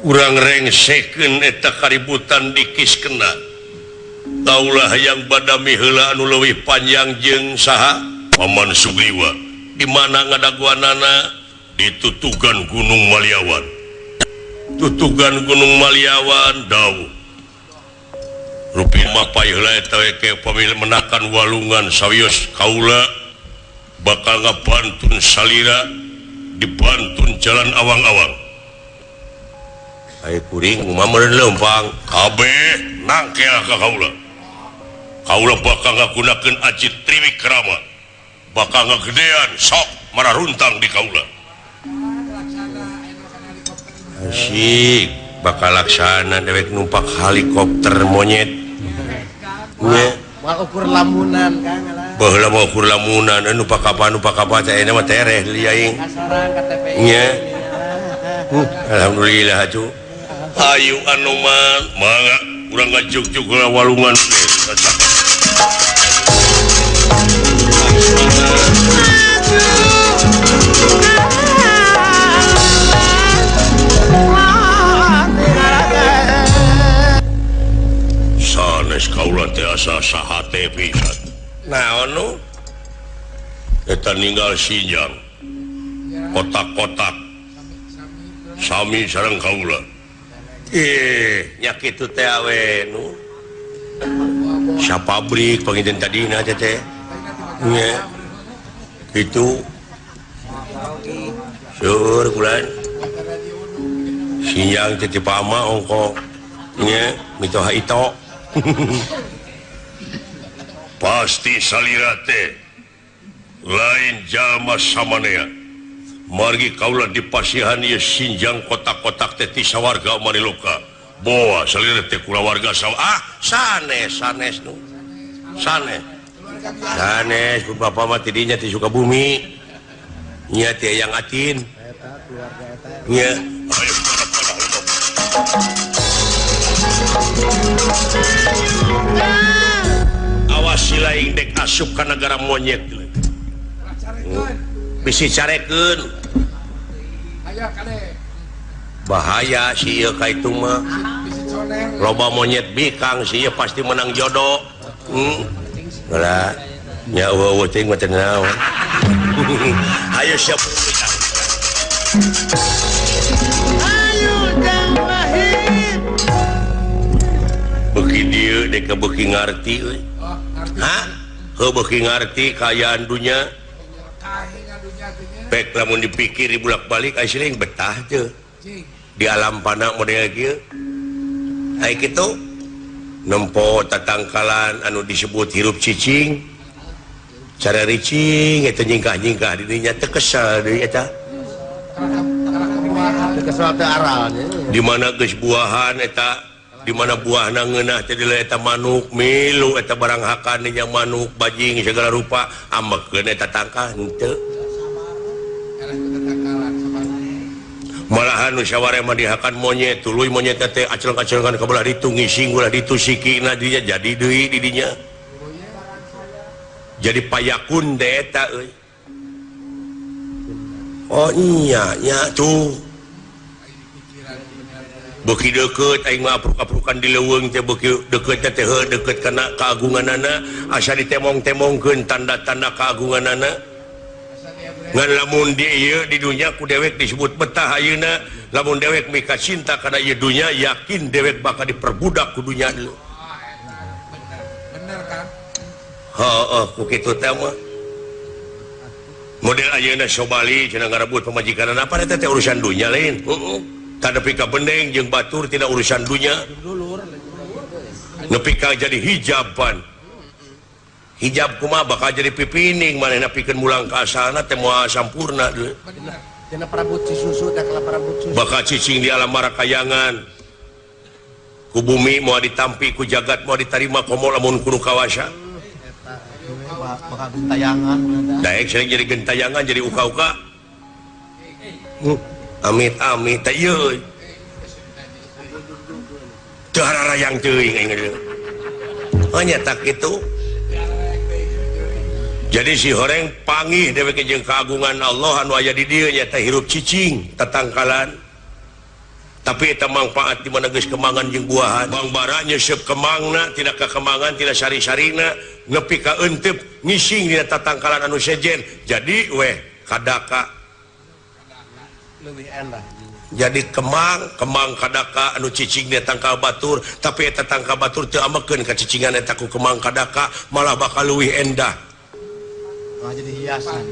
urang rengsekeun eta kaributan dikiskeunna kaula hayang badami heula anu leuwih panjang jeung saha paman Sugriwa di mana ngadaguanana di tutugan Gunung Maliawan. Tutugan Gunung Maliawan dawuh rupi mapai heula eta ke pamil menakan walungan sawios kaula bakal ngabantun salira dibantun jalan awang-awang. Aya kuring mah meureun leumpang kabeh nangkel ka kaula. Kaula bakal ngagunakeun aji triwikrama bakal ngagedean sok mararuntang di kaula. Asik bakal laksana dewek numpak helikopter monyet nya Mal ukur lamunan Kang lah. baheula mah ukur lamunan numpak apa teh mah tereh liaing Kasarang KTP nya alhamdulillah atuh ayu Anoman mangga urang ngajuk-juk walungan teh Asa sahate pisan. Naon nu? Eta ninggal Sinjang. Kotak-kotak. Sami sareng kaula. Nya kitu teh awe nu. Sapabrik panginten tadina teh. Nya. Itu. Sur kulan. Sinjang teh pama ongko. Nya, mitoha ito. Pasti salira teh lain jalma samanea margi kaula dipasihan ieu Sinjang kotak-kotak teh ti sawarga Maniloka boa salira teh kulawarga sanes nu sanes bapak mah tidinya ti Sukabumi nya teh yang atin nya awas lain dek asup ke negara monyet bisi carekeun bahaya sih ieu ka itu mah loba monyet bikang sih ieu pasti menang jodoh lah nya eueuh teh mah teu naon ayo siap beuki dieu dek beuki ngarti euy beuki ngarti kayaan dunya pek lamun dipikir dibulak-balik asli betah teu di alam pana model kieu ai kitu nempo tatangkalan anu disebut hirup cicing cara ricing eta nyingkah-nyingkah di dinya teu kesel deui eta kesel teh aralnya di mana geus buahan eta di mana buahna ngeunah teh eta manuk milu eta barang hakan nya manuk bajing segala rupa ambekeun eta tangkah henteu malahan nu saware mah dihakan monyet tuluy monyet teh aceleng-acelengan ka belah ditu ngising ulah ditu sikina dinya jadi deui di dinya jadi payakun teh eta euy oh nya tuh beuki deukeut aing mah apruk-aprukan di leuweung teh beuki deukeut teh deukeut kana kaagunganana asa ditemong-temongkeun tanda-tanda kaagunganana ngan lamun di ieu di dunya ku dewek disebut betah ayeuna lamun dewek mika cinta kana ieu dunya yakin dewek bakal diperbudak ku dunya deui bener kan heuh ku kitu teh mah model ayeuna sobali cenah ngarebut pamajikanana apa eta teh urusan dunya lain tanepi ka bendeng jeung batur tina urusan dunya nepi ka jadi hijaban hijab kumaha bakal jadi pipining manehna pikeun mulang ka asalna teh moal sampurna deui tina parabut cisusu teh kala parabut susu bakal cicing di alam marakayangan ku bumi moal ditampi ku jagat moal ditarima komo lamun kudu kawasa bakal gentayangan daek sering jadi gentayangan jadi uka-uka amit-amit teh ieu teu hararayang teuing aing hanya tak kitu. Jadi si horeng pangih dewek jeung kaagungan Allah anu aya di dieu nya teh hirup cicing tatangkalan tapi eta manfaat di mana geus kemangan jeung buahan bang bara nyeuseub kemangna tina ka kemangan tina sari-sarina nepi ka euteup ngising dina tatangkalan anu sejen jadi weh kadaka leuwih endah jadi kemang kadaka anu cicing di tangkal batur tapi eta tangkal batur teu amekeun ka cicingan eta ku kemang kadaka malah bakal leuwih endah jadi hiasan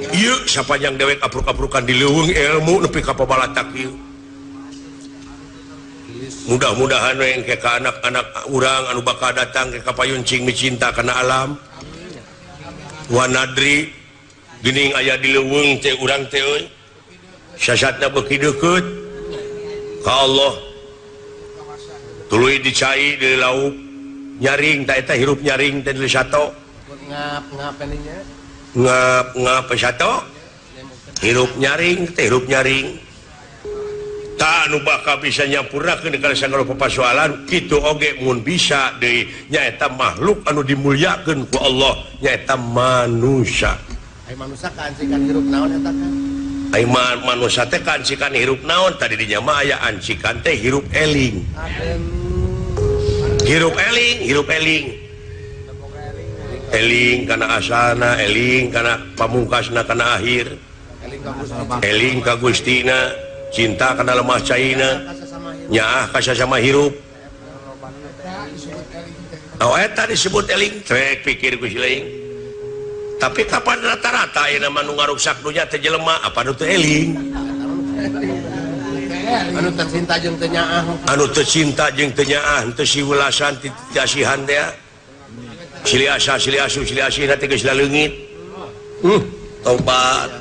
ieu sapanjang dewek apruk-aprukan di leuweung ilmu nepi ka pabalatak ieu mudah-mudahan we engke ka anak-anak urang anu bakal datang ke kapayuncing micinta kana alam wanadri geuning aya di leuweung teh urang teh euy sasatna beuki deukeut ka Allah tuluy dicai di lauk nyaring ta eta hirup nyaring teh di sato ngap ininya ngap sato hirup nyaring teh hirup nyaring ta anu bakal bisa nyampurnakeun kana sagala papasoalan kitu oge mun bisa deui nyaeta makhluk anu dimulyakeun ku Allah nyaeta manusia ai manusia kancikan hirup naon eta kan ai manusia teh kancikan hirup naon tadi dinya mah aya ancikan teh hirup eling hirup eling eling kana asana eling kana pamungkasna kana akhir eling ka Gustina cinta kana lemah caina nyaah ka sasama hirup eta disebut eling trek pikir ku eling tapi kapan rata-rata ayeuna mah nu ngaruksak dunya teh jelema apa nu teh eling anu tercinta jeung teu nyaah anu teu cinta jeung teu nyaah teu siwelasan ti asihan teh sili asu sili asih teh geus laleungit tobat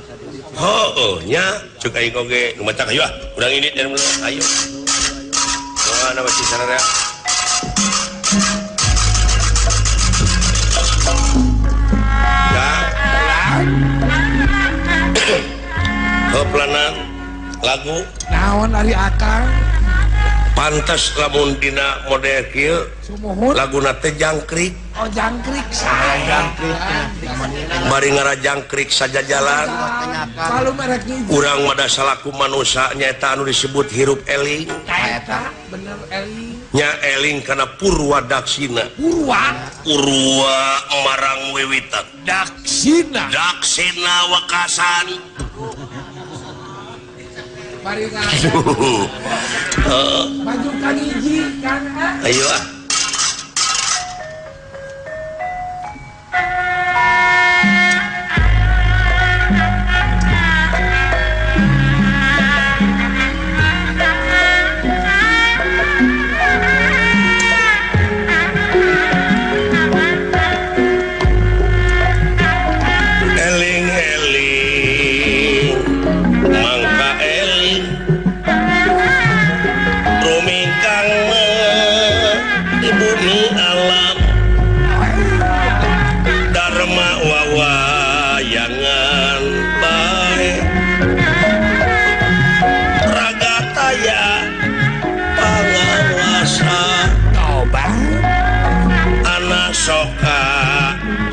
heuh nya ceuk aing oge nu matak ayo urang ini dan ayo mana masih sararea Keplanan lagu naon ari akang pantas lamun dina model kieu laguna teh jangkrik jangkrik bari ngarajangkrik saja jalan kalau merek hiji urang mada salaku manusia nyaeta anu disebut hirup eling eta bener eling nya eling kana purwa daksina purwa marang wiwitan daksina wakasan mari maju kan hiji kan ayo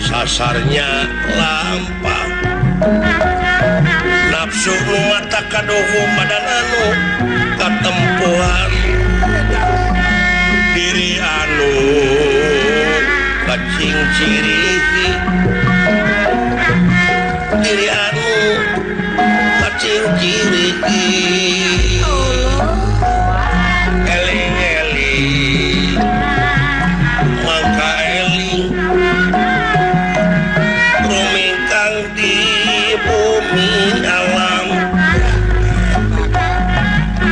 sasarnya lampah nafsu nu mata kadohu madananu katempuhan diri anu kacing ciri diri anu kacing ciri eling-eling mangka eling rumingkang di bumi alam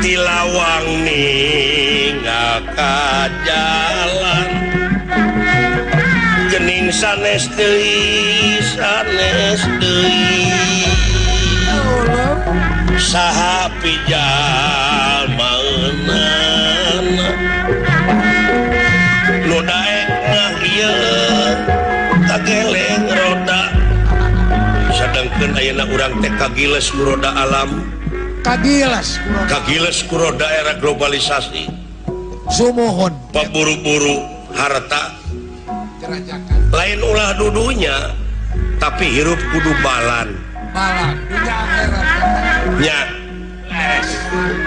tilawang ningaka jalan gening sanes deui saha pijal maeuneuna nu daek ngahieun kageleng roda sedangkeun ayeuna urang teh kagiles ku roda alam kagiles ku roda era globalisasi sumohon paburu-buru harta lain ulah dudunya tapi hirup kudu balan dunia akhirat nya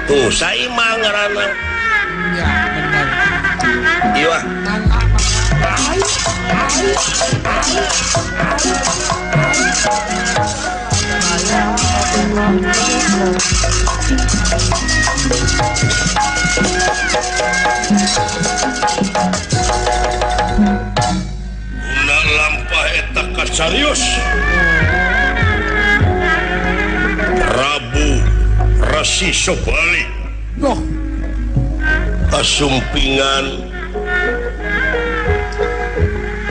tuh saimah ngaranna ya bener iya guna lampah eta kasarius Rabu Resi Sobali kasumpingan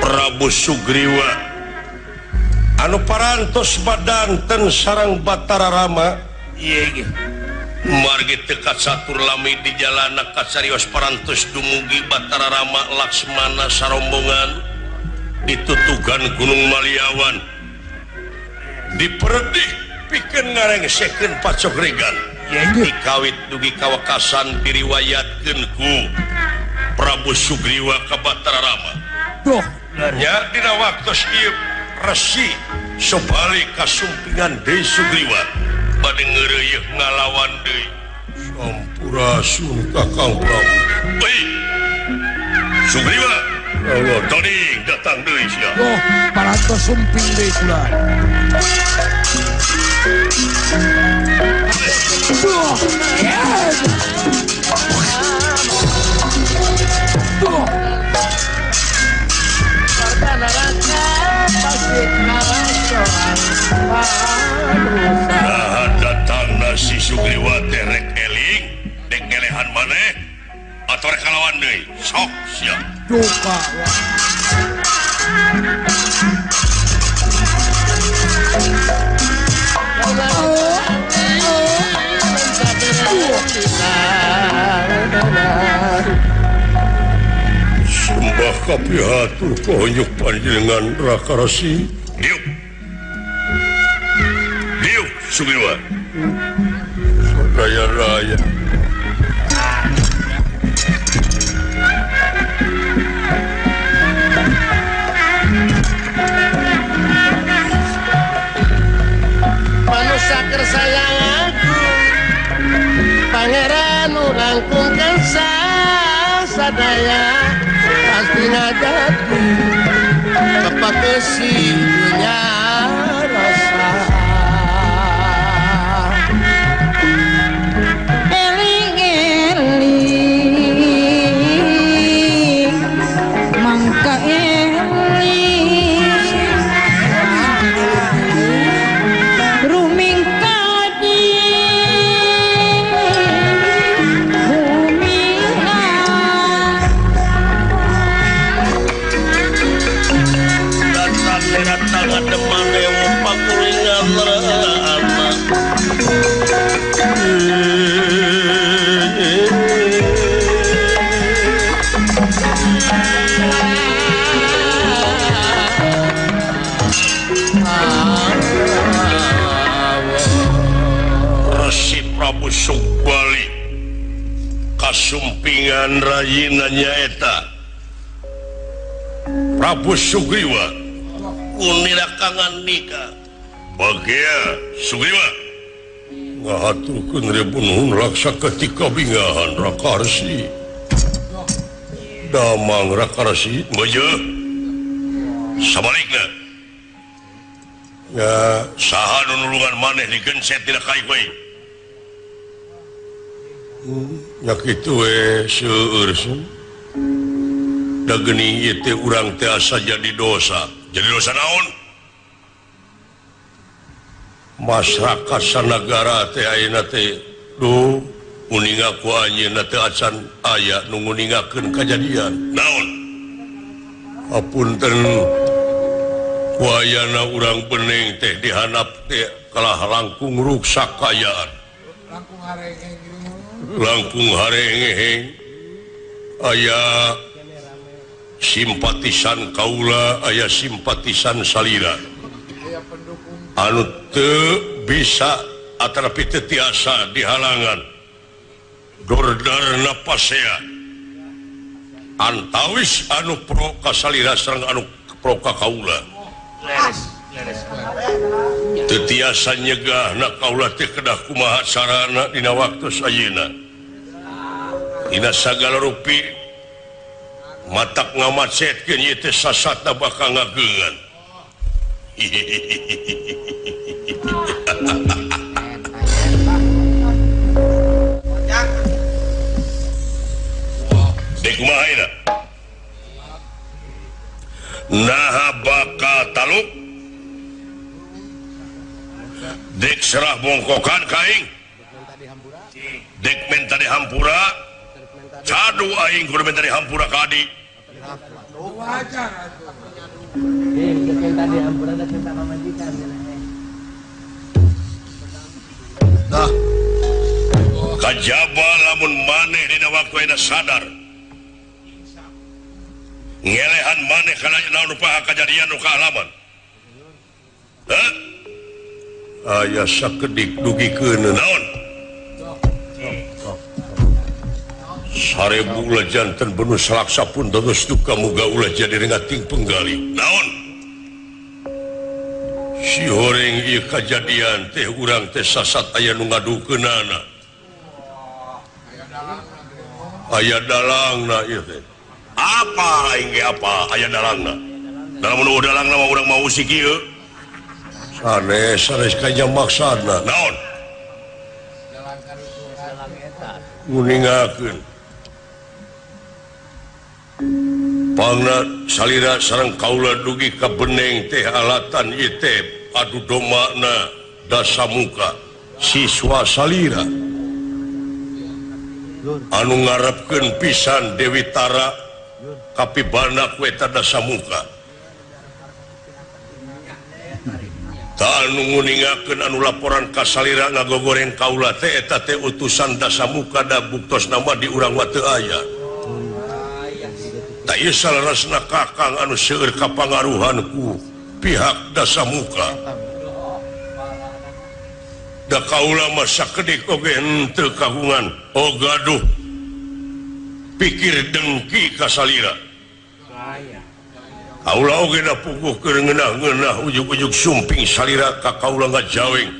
Prabu Sugriwa anu parantos badanten sareng Batara Rama margi tekat satur lami di jalana kasarios parantos dumugi Batara Rama Laksmana sarombongan ditutugan Gunung Maliawan diperedih pikeun ngarengsekeun pacokregan dikawit dugi kawakasan diriwayatkeun ku Prabu Sugriwa ka Batara Rama nya dina waktos ieu Resi Sobali kasumpingan Deui Sugriwa bade ngeureuyeuh ngalawan deui sampurasun Kakang Prabu. Sugriwa Allah teuing datang deui sia. Oh, parantos sumping deui kula. Oh, yes. Oh. Nah datangna si Sugriwa teh rek eling dek ngelehan maneh atuh rek kalawan deui sok sia. Duka. Sembah kapihatur pohonyuk panjenengan Rakarasi. Diuk Sugriwa. Raya-raya. Manusia kersayang aku Pangeran urangkungkan sadaya pasti ngadati kepakesinya rasa Eling-eling mangka eling ruming kadi Datang deman ewo pakulingan lerana. Resi Prabu Sugbali kasumpingan rayina nyaeta Prabu Sugriwa unirakangan nikah bagia Sugriwa ngahaturkeun rebunuhun raksa ketika bingahan Rakarsi damang Rakarsi beje sabalikna ya saha nu nulungan maneh digenset tina kai-kai nya kitu we seueur da geuning ieu teh urang teh asa jadi dosa naon masyarakat sanagara teh ayeuna teh duh uningaku anjeunna teh acan aya nu nguningakeun kajadian naon hapunten kuayana urang bening teh dihanap teh kalah langkung ruksak kayaan langkung harengeheng aya simpatisan kaula aya simpatisan salira anu teu bisa atrapi teu tiasa dihalangan dordarna pasea antawis anu pro ka salira sareng anu pro ka kaula teu tiasa nyegahna kaula teh kedah kumaha carana dina waktos ayeuna dina sagala rupi matak ngamatsetkeun ieu teh sasatna bakal ngageungan. Dek kumaha ayeuna? Naha bakal taluk dek serah bongkokan kaing dek menta dihampura cadu aing kudu menta dihampura ka adi kajaba lamun maneh dina waktu ayeuna sadar ngelehan maneh kana naon upaha kajadian nu kaalaman aya sakedik dugikeun naon sarebu ulah janten benuh salaksa pun terus duka muga ulah jadi rengating penggali naon si horeng ieu kajadian teh urang teh sasat aya nu ngadukeunana aya dalangna ieu teh apa aing ge apa aya dalangna dalam nu dalang nama urang mau si kieu sanes kaya maksudna naon nguningakeun pangna salira sareng kaula dugi ka beneng teh alatan ieu teh adu domana dasamuka siswa salira anu ngarepkeun pisan Dewi Tara kapibana ku eta dasamuka ta anu nguningakeun anu laporan ka salira ngagogoreng kaula teh eta teh utusan dasamuka da buktos nama di urang mah teu aya ta ieu salarasna kakang anu seueur kapangaruhan ku pihak dasamuka da kaula mah sakedik oge henteu kagungan gaduh pikir dengki ka salira kaula oge da puguh keur ngeunah-ngeunah ujug-ujug sumping salira ka kaula ngajaweng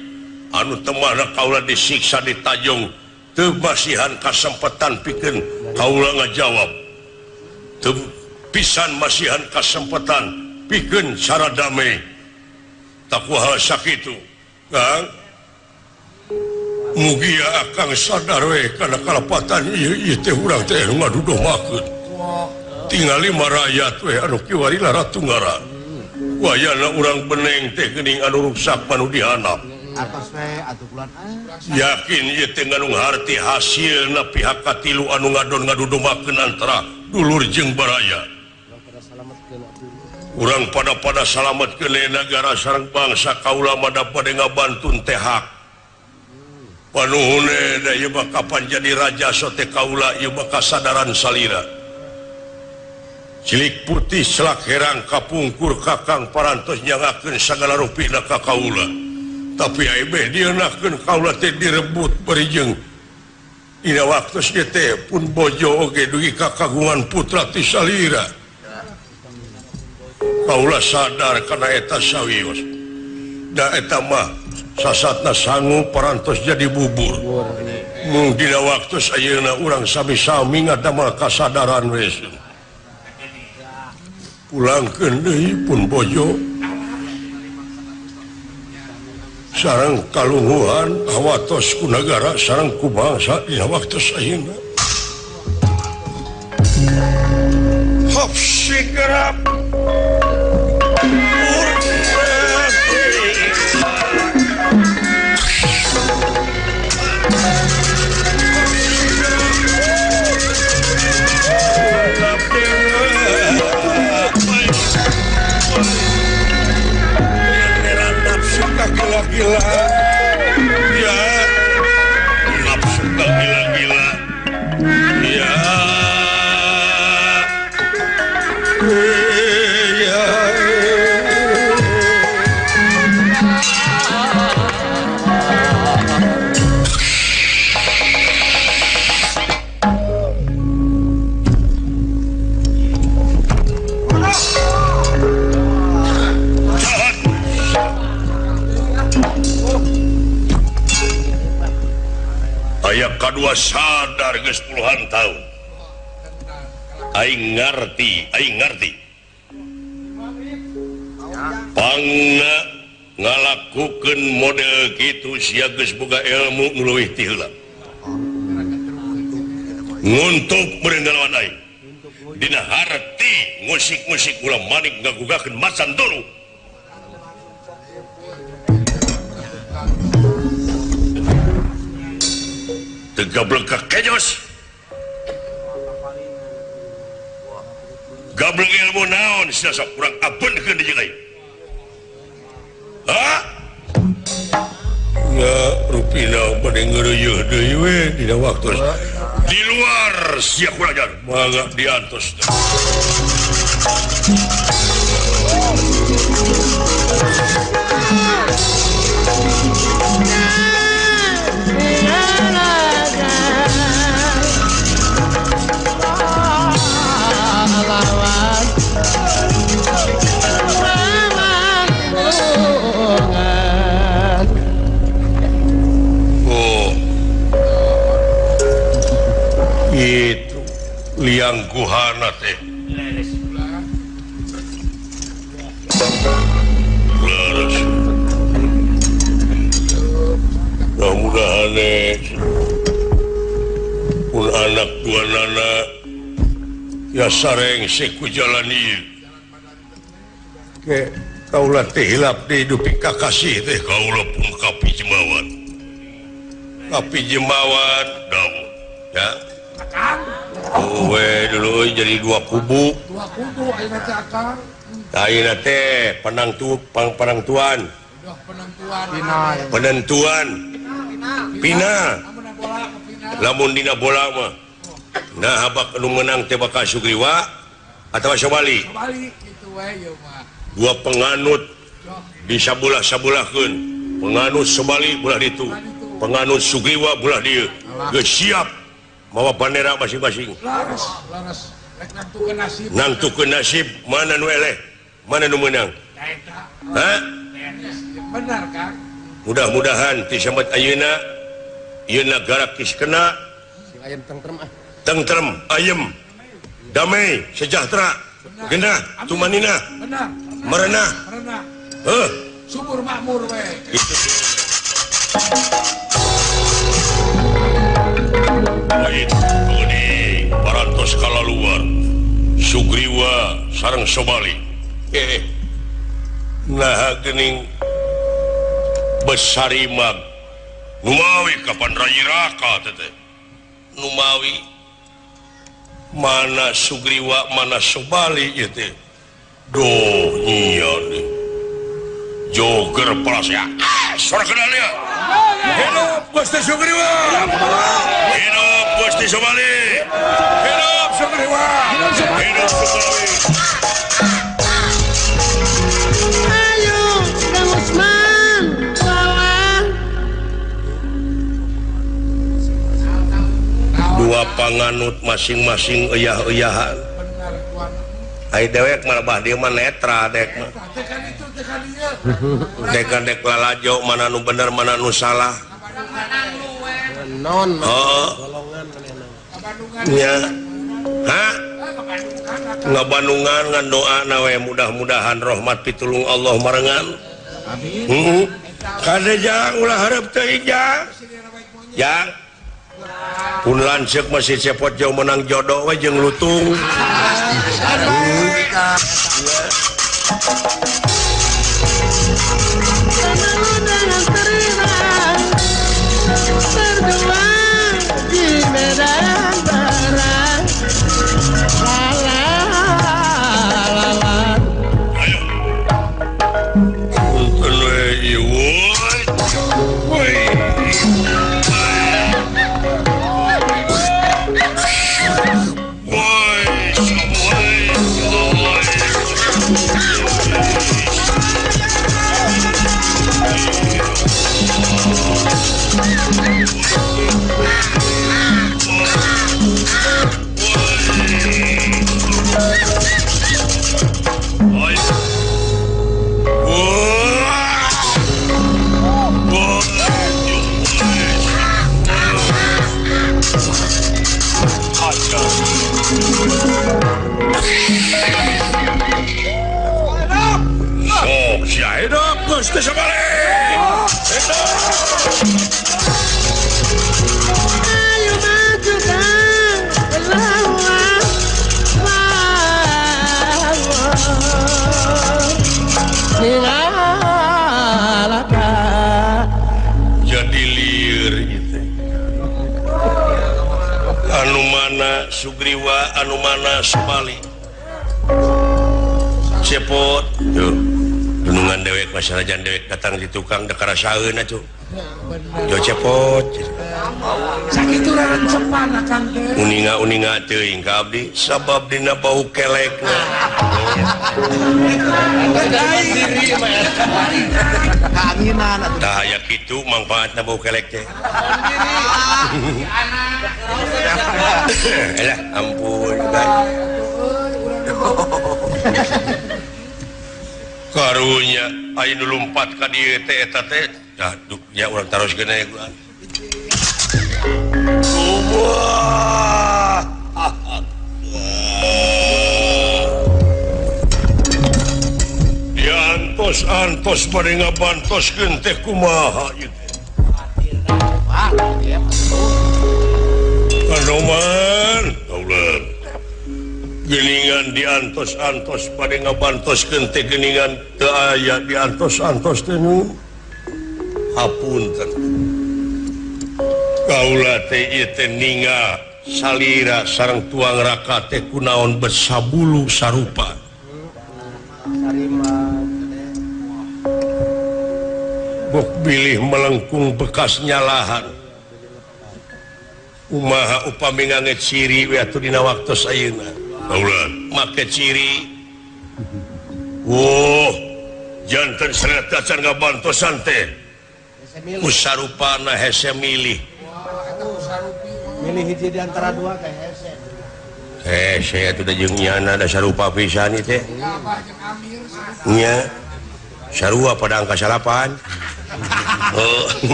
anu temahna kaula disiksa ditajong teu masihan kasempetan pikeun kaula ngajawab teu pisan masihan kasempetan pikeun cara damai tak kumaha sakitu Kang mugi akang sadar we kana kalepatan ieu teh urang teh ngadudomakeun tingali marayat we anu kiwari laratunggaran wayana urang beneng teh geuning anu ruksak manu dihanap atos we atuh bulan yakin ieu teh nganu harti hasilna pihak katilu anu ngadon ngadudomakeun antara dulur jeung baraya urang pada salametkeun negara sareng bangsa kaula mah bade ngabantun teh hak panuhune da ieu mah kapan jadi raja sote kaula ieu mah kasadaran salira cilik putih selak herang kapungkur kakang parantos nyangakeun sagala rupina ka kaula tapi aibeh dieunahkeun kaula teh direbut bari jeung ina waktos teh pun bojo oge dugi kakagungan putra ti salira kaula sadar kana eta sawios da eta mah sasatna sangu parantos jadi bubur mung dina waktu ayeuna urang sami-sami ngadamel kasadaran we pulangkeun deui pun bojo sareng kalungguhan awatos ku nagara sareng ku bangsa dina waktu ayeuna hop sikerap gila ya nafsu gila-gila ya kadua sadar geus puluhan tahun aing ngarti pangna ngalakukeun model kitu sia geus boga ilmu nu leuwih ti heula nguntuk berendalan aing dina harti musik-musik ulah manik ngagugakeun macan dulu gablek ka kejos gablek ilmu naon sia sok kurang abeunkeun di jeung aing ha ya rupina bade ngeureuyeuh deui we dina waktu di luar sia kulajar mangga diantos itu liang guhana teh pun anak dua nana ya sareng seku jalani ke kaulah teh hilap di hidup kakasih teh kaulah pun kapi jemawat dong ya dulu jadi dua kubu ayeuna teh penentuan pina lamun dina bola mah nah habak anu menang teh bakal Sugriwa atawa Sobali dua penganut di sabulah-sabulahkeun penganut Sobali belah ditu penganut Sugriwa belah dieu geus siap mawa bandera masing-masing nangtukeun nasib mana nu eleh mana nu menang benar kan mudah-mudahan ti sambat ayeuna ieu nagara kena tentrem ayem damai sejahtera genah tumanina merenah subur makmur we baik ini parantos kala luar Sugriwa sareng Sobali nah geuning Besarimag Numawi kapan Rayi Raka teh Numawi mana Sugriwa mana Sobali ieu teh doh nyian joger palasnya suara kenal ya hidup Gusti Sugriwa hidup Gusti Sobali hidup Sugriwa hidup Sobali Ayo Kang Usman lawan dua panganut masing-masing eyah-eyahan ai dewek malah dia mah netra dek mah dek lalajo mana nu bener mana nu salah non golongan nya ngabandungan ngan doa nawe mudah-mudahan rahmat pitulung Allah marengan amin kade jang ulah hareup teh jang jang pun lanceuk masih cepot jauh menang jodoh we jeung lutung berjuang di medan perang punten we ieu woi hidup Gusti Sobali ayo maju Kang lawan jadi lieur gitu anu mana Sugriwa anu mana Sobali cepot yuk renungan dewek masyarakat dewek datang di tukang dekara saeun atuh jo cepot sakitu raran sepana Kang teh uninga teuing ka abdi sabab dina bau kelekna keanginan atuh tah aya kitu mangpaatna bau kelek teh elah ampun karunya ayeuna lumpat ka dieu teh eta teh aduh ya urang taroskeun aya gua diantos-antos bade ngabantoskeun teh kumaha ieu teh Anoman kaulah geningan diantos-antos pada ngabantos kente geningan teu aya diantos-antos teh nu hapunten kaulah teh ieu teh ninga salira sareng tuang raka teh kunaon bersabulu sarupa bok bilih melengkung bekas nyalahan umaha upami ngange ciri we atuh dina waktos ayeuna kaulah make ciri janten sereta can ngabantosan teh usarupana hese milih hiji di antara dua teh hese. Hese atuh da jeung nyana da sarupa pisan ieu teh. Nya sarua pada angka 8.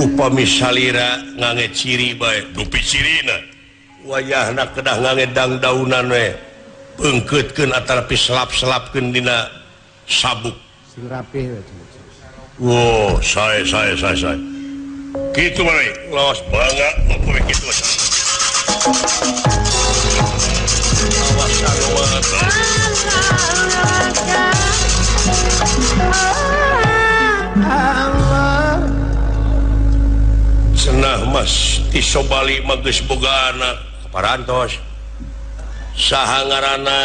Upami salira ngange ciri bae dupi cirina wayahna kedah ngange dangdaunan we beungkeutkeun atarapi selap-selapkeun dina sabuk Sing rapih we. sae kitu mah lawas bangga upami kitu awasan senah mas tisobali magis boga anak parantos saha ngaranna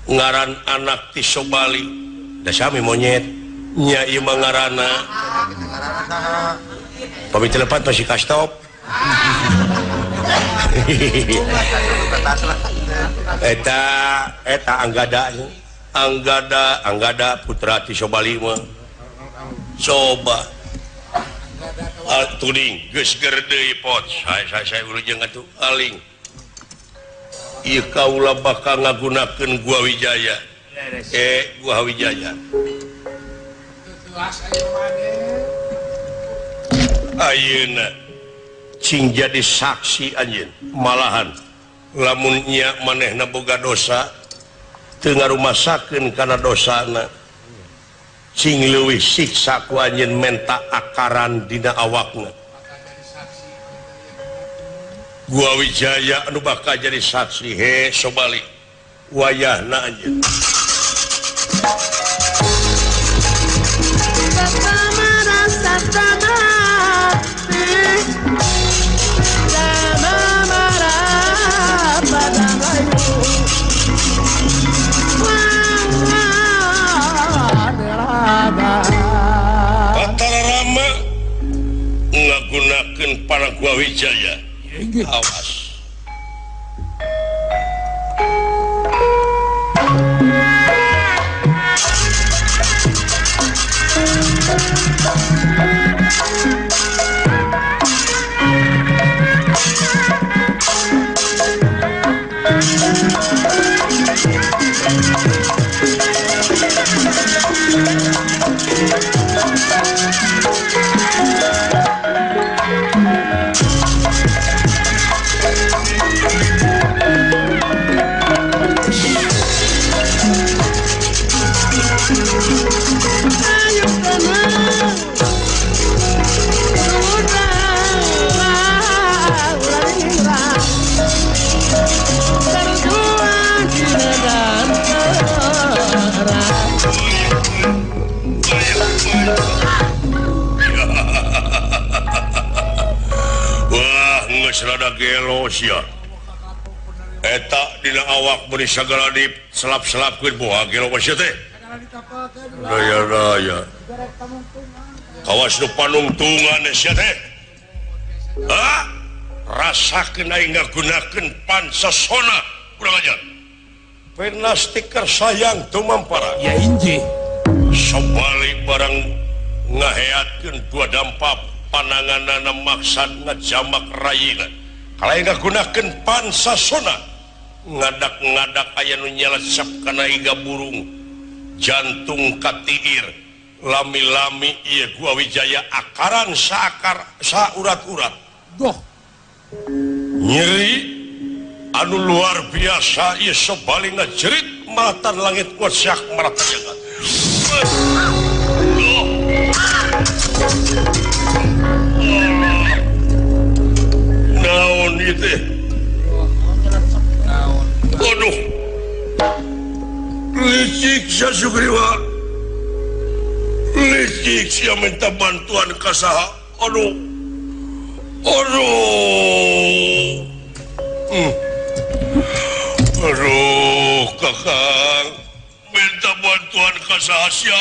ngaran anak tisobali da sami monyet nya ieu mah ngaranna pamitelepon masih kastop eta Anggada putra tisobali mah coba tuding geus ger deui pot saya urujeng atuh aling ieu kaula bakal ngagunakeun Gua Wijaya Gua Wijaya ayeuna cing jadi saksi anjeun malahan lamun nya manehna boga dosa teu ngarumasakeun kana dosana cing leuwih siksa ku anjeun menta akaran dina awakna Gua Wijaya anu bakal jadi saksi sobali wayahna anjeun Patararama ngagunakeun para Gua Wijaya awas rada gelos ya eta dina awak beri sagala di selap-selapkeun boha gelo masih teh daya kawas nu panungtungan sia teh rasakeun aing ngagunakeun pansasona kurang ajar pernah stiker sayang tumampara ya inji sobali barang ngaheatkeun dua dampak pananganana maksad ngajamak rayina kalau ngagunakeun pansasona ngadak-ngadak aya nu nyelecep kana iga burung jantung katiir lami-lami ieu Gua Wijaya akaran saurat-urat doh nyeri anu luar biasa ieu sobali ngajerit maratan langit kuat syak maratan jagat naon itu waduh licik sia Sugriwa licik sia minta bantuan ka saha aduh aduh kakang minta bantuan ka saha sia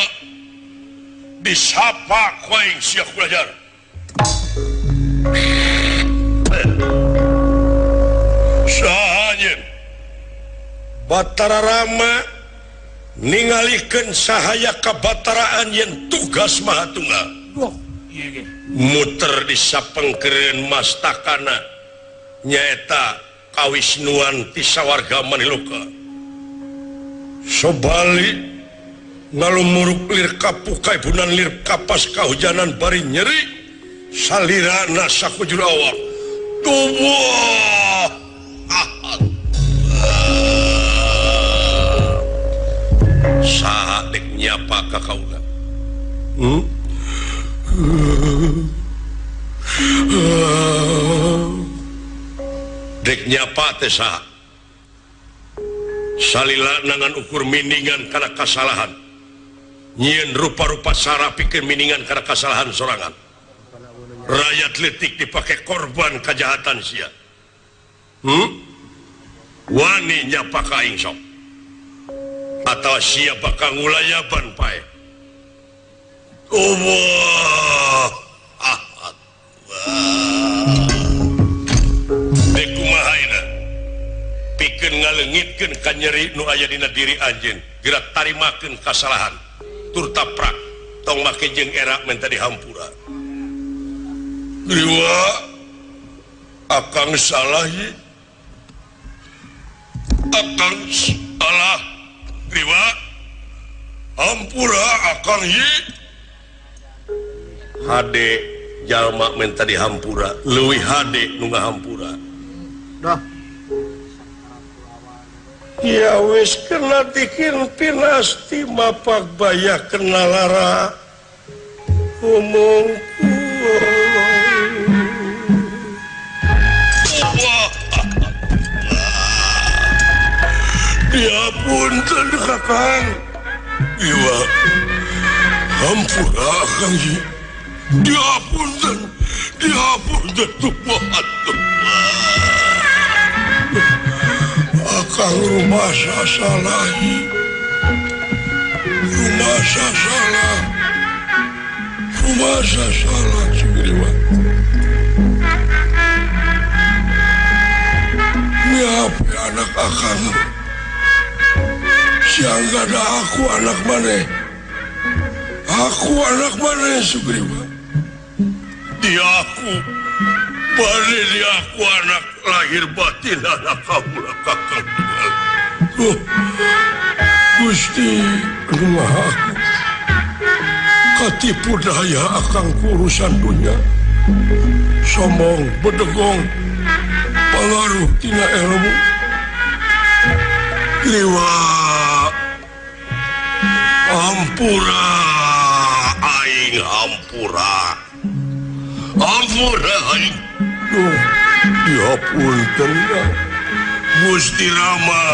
disapa ku aing sia belajar sahanyeun Batara Rama ningalikeun sahaya kabataraan yen tugas mahatunggal muter disapengkeun mastakana nyaeta kawisnuan ti sawarga Maniloka sobali ngalumuruk lir kapukai bunan lir kapas kahujanan bari nyeri salirana sakujur awak tubuh saha dek nyapa ka kaula dek nyapa teh saha salila nangan ukur miningan karena kesalahan nyieun rupa-rupa sara pikeun miningan karena kesalahan sorangan rakyat letik dipakai korban kejahatan sia wani nyapa ka aing sok atau siapa kang ngulayaban pae Allah dekumahaina pikeun ngaleungitkeun ka nyeri nu aya dina diri anjeun geura tarimakeun kasalahan tur taprak tong make jeung era menta dihampura Griwa akang salah ye akang salah Griwa hampura akang ye hade jalma menta dihampura leuwih hade nu ngahampura Dah. ya wis kena tikin pinasti mapak baya kena lara omongku ya punten kakang iwa hampura akang ye dia punten tubuhan akang rumah sasalahi rumah sasalah Sugriwa nyape anak akang siang ada aku anak mana Sugriwa dia aku balik dia aku anak lahir batin anak kamu kakang Gusti rumah aku katipu daya akang urusan dunia sombong bedegong pengaruh tina ilmu Griwa hampura aing hampura aing dihapunten Gusti Rama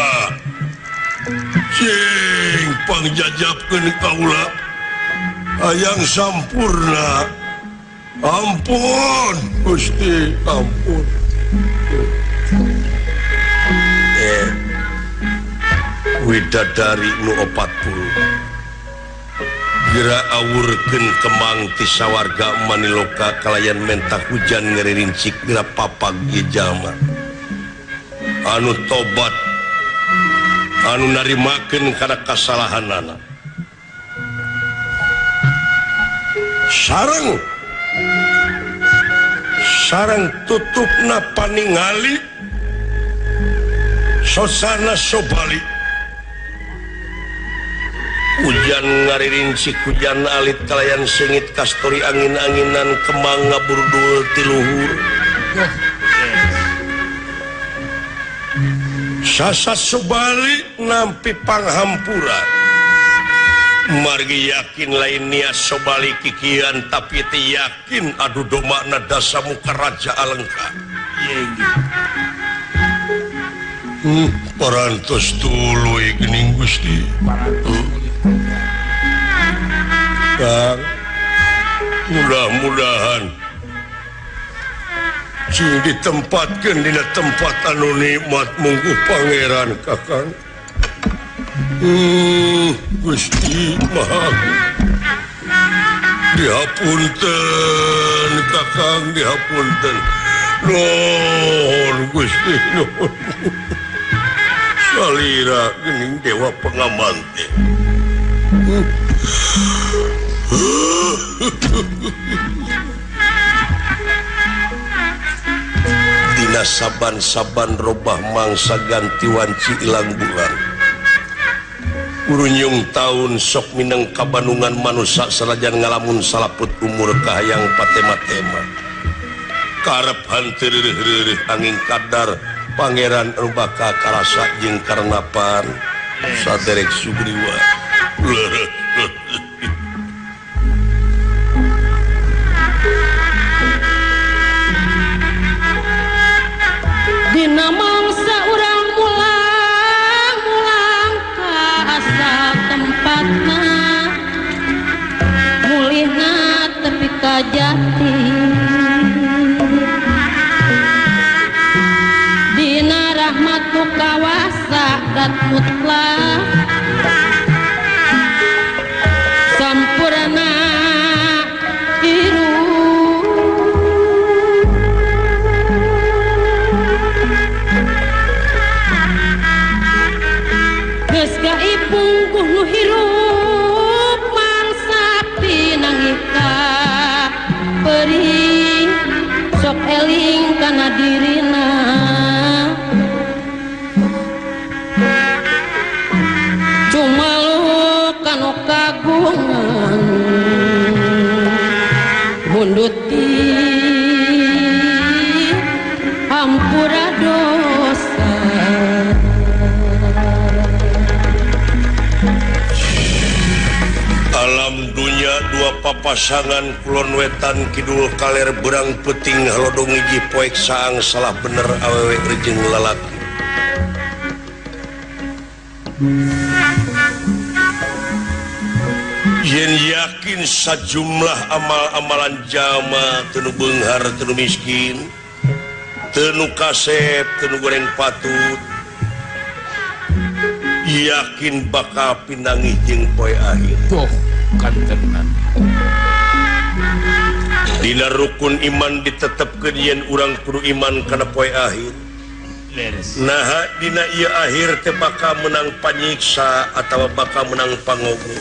cing pangjajabkeun kaula hayang sampurna ampun Gusti ampun widadari nu 40 geura awurkeun kembang ti sawarga Maniloka kalayan menta hujan ngerincik geura papag ieu jalma anu tobat anu narimakeun kana kasalahanana sareng tutupna paningali sosana sobali hujan ngaririnci hujan alit kalayan sengit kastori angin-anginan kembang ngaburdul ti luhur sasat sobali nampi panghampura margi yakin lainnya sobali kikian tapi ti yakin adu domakna dasa muka raja alengka parantos tuluy geuning Gusti Kang mudah-mudahan sing ditempatkeun dina tempat anu nikmat munggu pangeran Kakang Gusti Maha dihapunten Kakang dihapunten nuhun Gusti nuhun salira geuning dewa pengaman teh dina saban-saban robah mangsa ganti wanci ilang bulan urunyung taun sok mineng kabanungan manusia sanajan ngalamun salaput umur kahayang patema-tema karep hanteu reureuh angin kadar pangeran anu bakal karasa jeung karnapan saderek Sugriwa Dina mangsa urang mulang ka asal tempatna mulihna tepi ka jati dina rahmatu kawasa dat mutlak sampurna iru geus kaipungkuh nu hirup mangsa pinangika perih sok eling kana dirina cumalu kanu kagungan munduti hampura dosa alam dunya dua papasangan kulon wetan kidul kaler berang peting halodong hiji poek saang salah bener awewe rejeng lalaki yen yakin sajumlah amal-amalan jama teu beunghar teu miskin teu kasep teu goreng patut yakin bakal pinangih jeung poe akhir tuh kantenan dina rukun iman ditetepkeun yen urang kudu iman kana poe akhir nah dina ieu akhir teh bakal menang panyiksa atawa bakal menang pangogo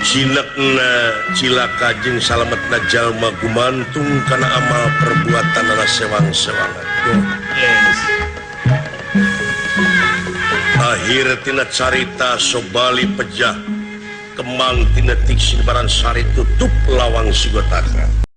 cinekna cilaka jeung salametna jalma gumantung kana amal perbuatanna sewang-sewangan akhir tina carita sobali pejah kemang tina tik sibaran sari tutup lawang sigotaka